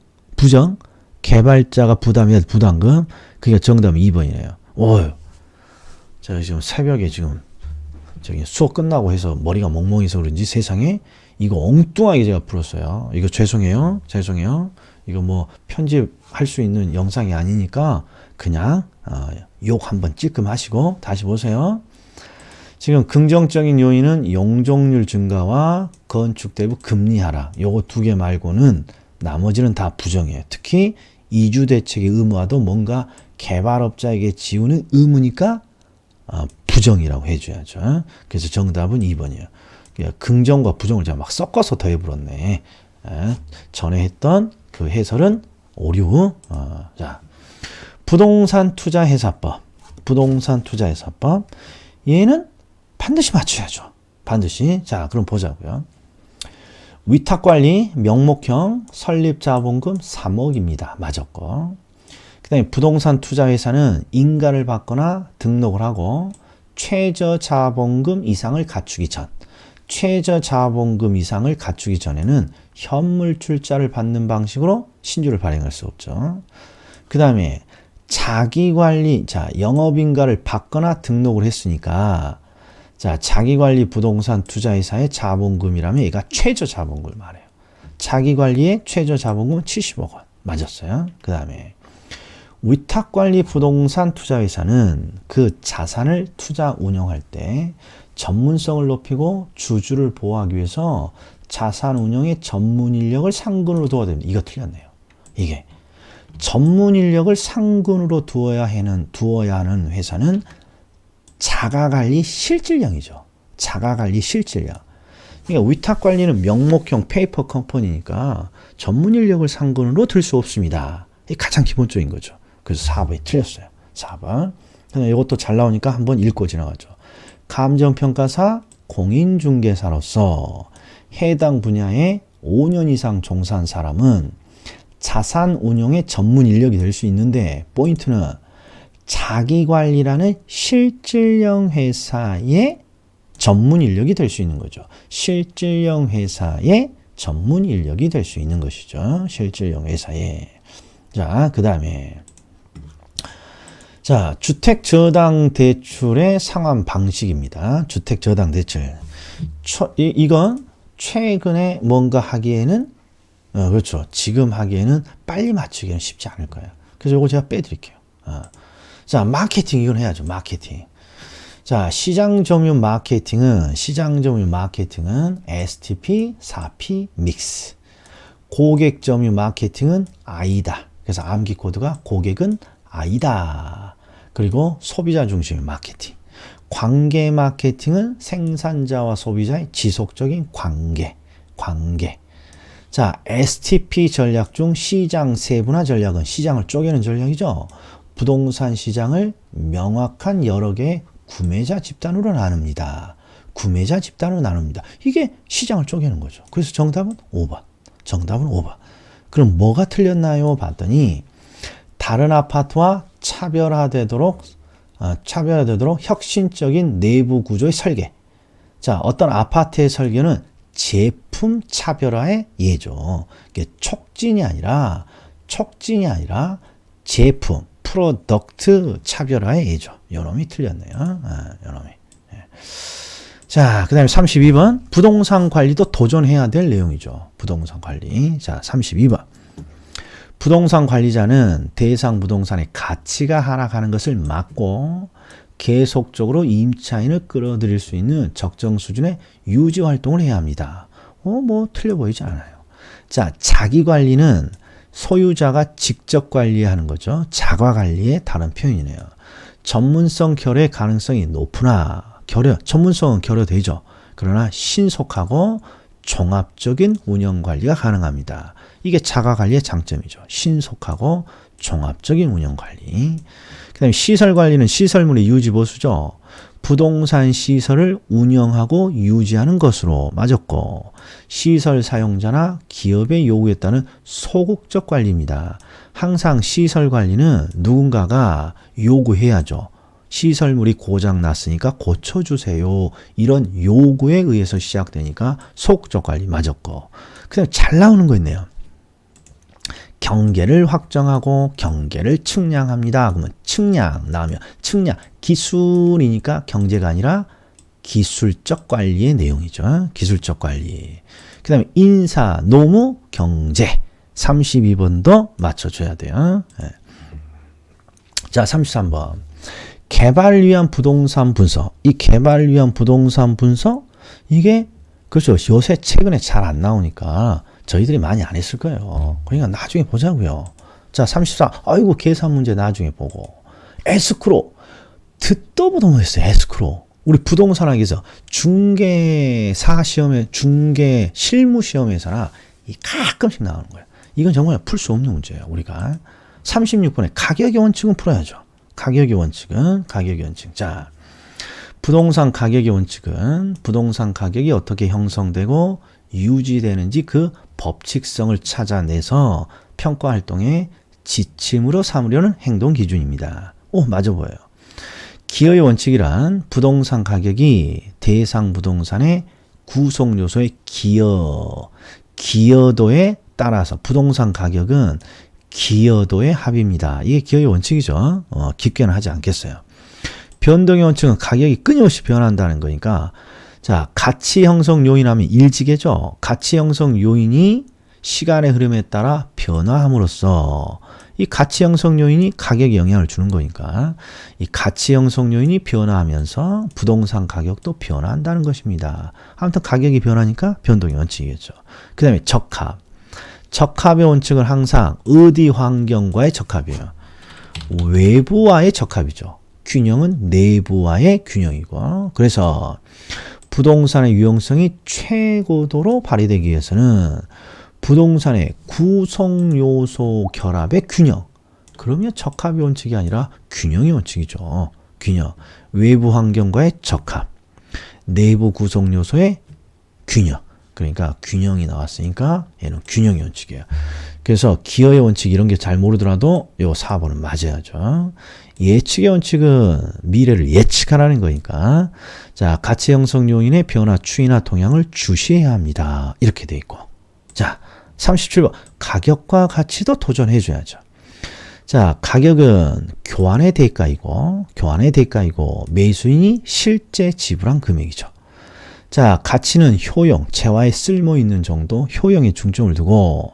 개발자가 부담해야 부담금. 그러니까 정답은 2번이네요. 제가 지금 새벽에 지금 저기 수업 끝나고 해서 머리가 멍멍해서 그런지 세상에 이거 엉뚱하게 제가 풀었어요. 이거 죄송해요. 이거 뭐 편집할 수 있는 영상이 아니니까 그냥 욕 한번 찔끔하시고 다시 보세요. 지금 긍정적인 요인은 용적률 증가와 건축 대부 금리 하락. 요거 두 개 말고는 나머지는 다 부정이에요. 특히 이주 대책의 의무화도 뭔가 개발업자에게 지우는 의무니까 부정이라고 해줘야죠. 그래서 정답은 2번이에요. 긍정과 부정을 제가 막 섞어서 더해버렸네. 전에 했던 그 해설은 오류. 자, 부동산 투자 회사법. 얘는 반드시 맞춰야죠. 반드시. 자, 그럼 보자고요. 위탁관리 명목형 설립자본금 3억입니다. 맞았고. 그 다음에 부동산 투자회사는 인가를 받거나 등록을 하고 최저자본금 이상을 갖추기 전에는 현물 출자를 받는 방식으로 신주를 발행할 수 없죠. 그 다음에 자기관리, 영업인가를 받거나 등록을 했으니까 자기관리 부동산 투자회사의 자본금이라면 얘가 최저자본금을 말해요. 자기관리의 최저자본금은 70억 원. 맞았어요. 그 다음에 위탁관리 부동산 투자회사는 그 자산을 투자 운영할 때 전문성을 높이고 주주를 보호하기 위해서 자산 운영의 전문 인력을 상근으로 두어야 됩니다. 이거 틀렸네요. 이게 전문 인력을 상근으로 두어야 하는 회사는 자가관리 실질형이죠. 자가관리 실질형. 그러니까 위탁관리는 명목형 페이퍼 컴퍼니니까 전문 인력을 상근으로 들 수 없습니다. 이게 가장 기본적인 거죠. 그래서 4번이 틀렸어요. 4번. 이것도 잘 나오니까 한번 읽고 지나가죠. 감정평가사, 공인중개사로서 해당 분야에 5년 이상 종사한 사람은 자산 운용의 전문 인력이 될 수 있는데 포인트는 자기관리라는 실질형 회사의 전문 인력이 될 수 있는 거죠. 실질형 회사의 전문 인력이 될 수 있는 것이죠. 실질형 회사에. 자, 그 다음에 주택저당대출의 상환 방식입니다. 주택저당대출. 이건 최근에 뭔가 하기에는 그렇죠. 지금 하기에는 빨리 맞추기는 쉽지 않을 거예요. 그래서 이거 제가 빼드릴게요. 마케팅 이건 해야죠. 마케팅. 자, 시장 점유 마케팅은 STP, 4P, 믹스. 고객 점유 마케팅은 I다. 그래서 암기 코드가 고객은 I다. 그리고 소비자 중심의 마케팅. 관계 마케팅은 생산자와 소비자의 지속적인 관계. 자, STP 전략 중 시장 세분화 전략은 시장을 쪼개는 전략이죠. 부동산 시장을 명확한 여러 개의 구매자 집단으로 나눕니다. 이게 시장을 쪼개는 거죠. 그래서 정답은 5번. 그럼 뭐가 틀렸나요? 봤더니 다른 아파트와 차별화되도록 혁신적인 내부 구조의 설계. 자, 어떤 아파트의 설계는 제품 차별화의 예죠. 이게 촉진이 아니라 제품, 프로덕트 차별화의 예죠. 요놈이 틀렸네요. 요놈이. 자, 그 다음에 32번. 부동산 관리도 도전해야 될 내용이죠. 부동산 관리. 자, 32번. 부동산 관리자는 대상 부동산의 가치가 하락하는 것을 막고 계속적으로 임차인을 끌어들일 수 있는 적정 수준의 유지 활동을 해야 합니다. 뭐 틀려 보이지 않아요. 자, 자기 관리는 소유자가 직접 관리하는 거죠. 자가 관리의 다른 표현이네요. 전문성 결여의 가능성이 높으나 전문성은 결여되죠. 그러나 신속하고 종합적인 운영 관리가 가능합니다. 이게 자가 관리의 장점이죠. 신속하고 종합적인 운영 관리. 그 다음에 시설 관리는 시설물의 유지 보수죠. 부동산 시설을 운영하고 유지하는 것으로 맞았고, 시설 사용자나 기업의 요구에 따른 소극적 관리입니다. 항상 시설 관리는 누군가가 요구해야죠. 시설물이 고장 났으니까 고쳐주세요. 이런 요구에 의해서 시작되니까 소극적 관리 맞았고, 그다음에 잘 나오는 거 있네요. 경계를 확정하고 경계를 측량합니다. 그러면 측량 나오면 측량 기술이니까 경제가 아니라 기술적 관리의 내용이죠. 기술적 관리. 그 다음에 인사, 노무, 경제. 32번도 맞춰줘야 돼요. 네. 자, 33번. 개발 위한 부동산 분석. 이 개발 위한 부동산 분석? 이게 그렇죠. 요새 최근에 잘 안 나오니까 저희들이 많이 안 했을 거예요. 그러니까 나중에 보자고요. 자, 34. 아이고, 계산 문제 나중에 보고. 에스크로. 듣도 보도 못했어요. 에스크로. 우리 부동산학에서 중개 실무 시험에서나 가끔씩 나오는 거예요. 이건 정말 풀 수 없는 문제예요. 우리가 36번에 가격의 원칙은 풀어야죠. 가격의 원칙. 자, 부동산 가격의 원칙은 부동산 가격이 어떻게 형성되고 유지되는지 그 법칙성을 찾아내서 평가 활동의 지침으로 삼으려는 행동 기준입니다. 맞아 보여요. 기여의 원칙이란 부동산 가격이 대상 부동산의 구성 요소의 기여도에 따라서 부동산 가격은 기여도의 합입니다. 이게 기여의 원칙이죠. 깊게는 하지 않겠어요. 변동의 원칙은 가격이 끊임없이 변한다는 거니까, 자, 가치 형성 요인하면 일지계죠. 가치 형성 요인이 시간의 흐름에 따라 변화함으로써 이 가치 형성 요인이 가격에 영향을 주는 거니까 이 가치 형성 요인이 변화하면서 부동산 가격도 변화한다는 것입니다. 아무튼 가격이 변하니까 변동의 원칙이겠죠. 그 다음에 적합. 적합의 원칙은 항상 어디 환경과의 적합이에요. 외부와의 적합이죠. 균형은 내부와의 균형이고, 그래서 부동산의 유용성이 최고도로 발휘되기 위해서는 부동산의 구성 요소 결합의 균형. 그러면 적합의 원칙이 아니라 균형의 원칙이죠. 균형. 외부 환경과의 적합. 내부 구성 요소의 균형. 그러니까 균형이 나왔으니까 얘는 균형의 원칙이에요. 그래서 기여의 원칙 이런 게 잘 모르더라도 요 4번은 맞아야죠. 예측의 원칙은 미래를 예측하라는 거니까, 자, 가치 형성 요인의 변화, 추이나 동향을 주시해야 합니다. 이렇게 돼 있고. 자, 37번. 가격과 가치도 도전해 줘야죠. 자, 가격은 교환의 대가이고 매수인이 실제 지불한 금액이죠. 자, 가치는 효용, 재화에 쓸모 있는 정도, 효용에 중점을 두고,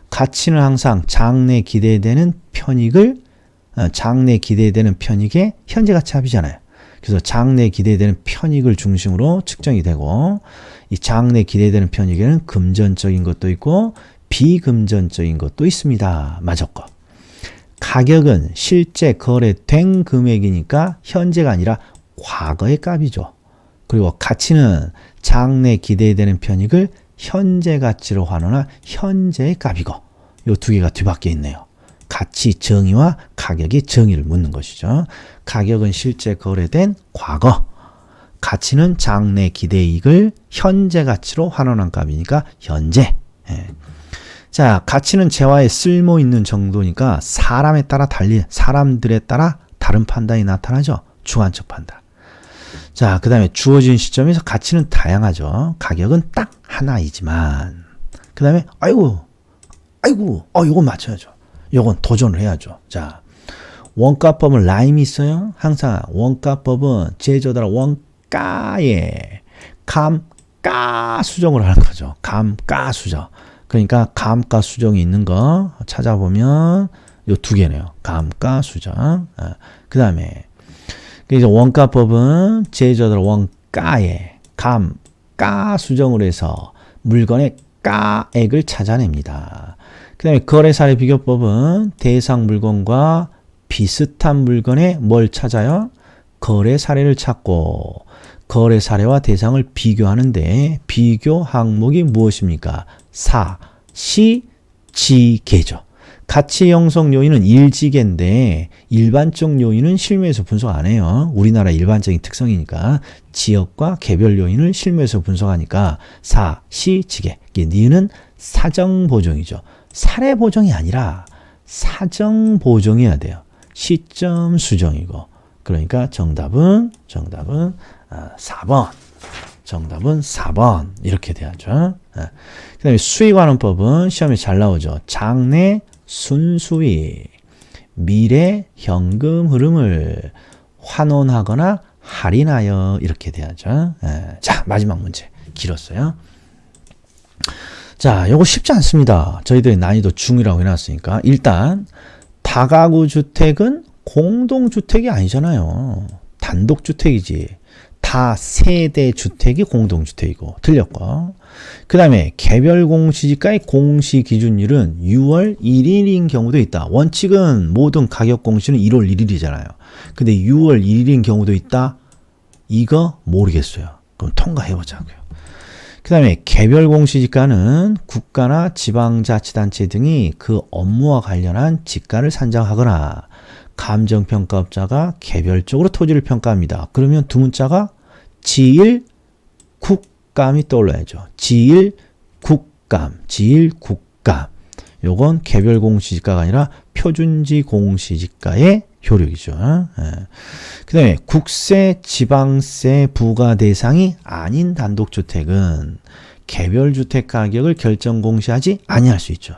가치는 항상 장래 기대되는 편익의 현재 가치 합이잖아요. 그래서 장내 기대되는 편익을 중심으로 측정이 되고 이 장내 기대되는 편익에는 금전적인 것도 있고 비금전적인 것도 있습니다. 맞았고. 가격은 실제 거래된 금액이니까 현재가 아니라 과거의 값이죠. 그리고 가치는 장내 기대되는 편익을 현재 가치로 환원한 현재의 값이고 이 두 개가 뒤바뀌어 있네요. 가치 정의와 가격의 정의를 묻는 것이죠. 가격은 실제 거래된 과거, 가치는 장내 기대이익을 현재 가치로 환원한 값이니까 현재. 예. 자, 가치는 재화에 쓸모 있는 정도니까 사람들에 따라 다른 판단이 나타나죠. 주관적 판단. 자, 그 다음에 주어진 시점에서 가치는 다양하죠. 가격은 딱 하나이지만. 그 다음에, 이건 맞춰야죠. 이건 도전을 해야죠. 자, 원가법은 라임이 있어요. 항상 원가법은 제조달 원가에 감가 수정을 하는 거죠. 감가 수정. 그러니까 감가 수정이 있는 거 찾아보면 요 두 개네요. 감가 수정. 그 다음에 이제 원가법은 제조달 원가에 감가 수정을 해서 물건의 가액을 찾아냅니다. 그 다음에 거래사례 비교법은 대상 물건과 비슷한 물건에 뭘 찾아요? 거래 사례를 찾고 거래 사례와 대상을 비교하는데 비교 항목이 무엇입니까? 지계죠. 가치 형성 요인은 일지계인데 일반적 요인은 실무에서 분석 안 해요. 우리나라 일반적인 특성이니까 지역과 개별 요인을 실무에서 분석하니까 지계. 니은은 사정 보정이죠. 사례 보정이 아니라 사정 보정해야 돼요. 시점 수정이고. 그러니까 정답은 4번. 정답은 4번. 이렇게 돼야죠. 그 다음에 수익환원법은 시험에 잘 나오죠. 장래 순수익, 미래 현금 흐름을 환원하거나 할인하여 이렇게 돼야죠. 자, 마지막 문제. 길었어요. 자, 요거 쉽지 않습니다. 저희들이 난이도 중이라고 해놨으니까. 일단 다가구 주택은 공동주택이 아니잖아요. 단독주택이지. 다세대 주택이 공동주택이고 틀렸고. 그 다음에 개별 공시지가의 공시기준일은 6월 1일인 경우도 있다. 원칙은 모든 가격 공시는 1월 1일이잖아요. 근데 6월 1일인 경우도 있다. 이거 모르겠어요. 그럼 통과해보자고요. 그 다음에 개별 공시지가는 국가나 지방자치단체 등이 그 업무와 관련한 지가를 산정하거나 감정평가업자가 개별적으로 토지를 평가합니다. 그러면 두 문자가 지일 국감이 떠올라야죠. 지일 국감. 요건 개별 공시지가가 아니라 표준지 공시지가의 효력이죠. 그 다음에 국세, 지방세 부과 대상이 아닌 단독주택은 개별주택 가격을 결정 공시하지 아니할 수 있죠.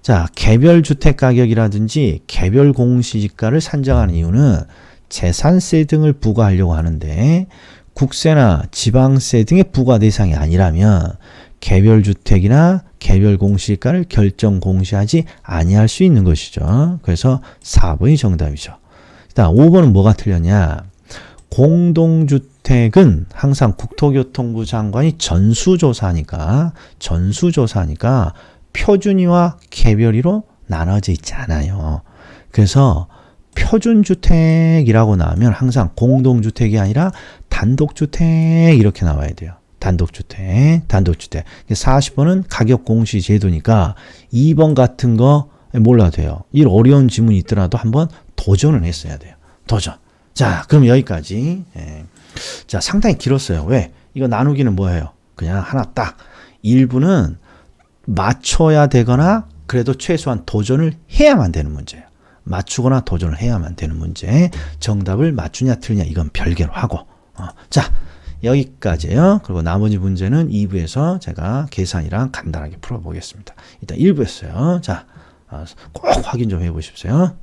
자, 개별주택 가격이라든지 개별 공시지가를 산정하는 이유는 재산세 등을 부과하려고 하는데 국세나 지방세 등의 부과 대상이 아니라면 개별주택이나 개별 공시지가를 결정 공시하지 아니할 수 있는 것이죠. 그래서 4번이 정답이죠. 일단 5번은 뭐가 틀렸냐? 공동주택은 항상 국토교통부 장관이 전수조사하니까 표준이와 개별이로 나눠져 있지 않아요. 그래서 표준주택이라고 나오면 항상 공동주택이 아니라 단독주택 이렇게 나와야 돼요. 단독주택. 40번은 가격공시제도니까 2번 같은 거 몰라도 돼요. 이 어려운 지문이 있더라도 한번 도전을 했어야 돼요. 도전. 자, 그럼 여기까지. 자, 상당히 길었어요. 왜? 이거 나누기는 뭐예요? 그냥 하나 딱. 1부는 맞춰야 되거나 그래도 최소한 도전을 해야만 되는 문제예요. 맞추거나 도전을 해야만 되는 문제. 정답을 맞추냐 틀리냐 이건 별개로 하고. 자, 여기까지예요. 그리고 나머지 문제는 2부에서 제가 계산이랑 간단하게 풀어보겠습니다. 일단 1부였어요. 자, 꼭 확인 좀 해보십시오.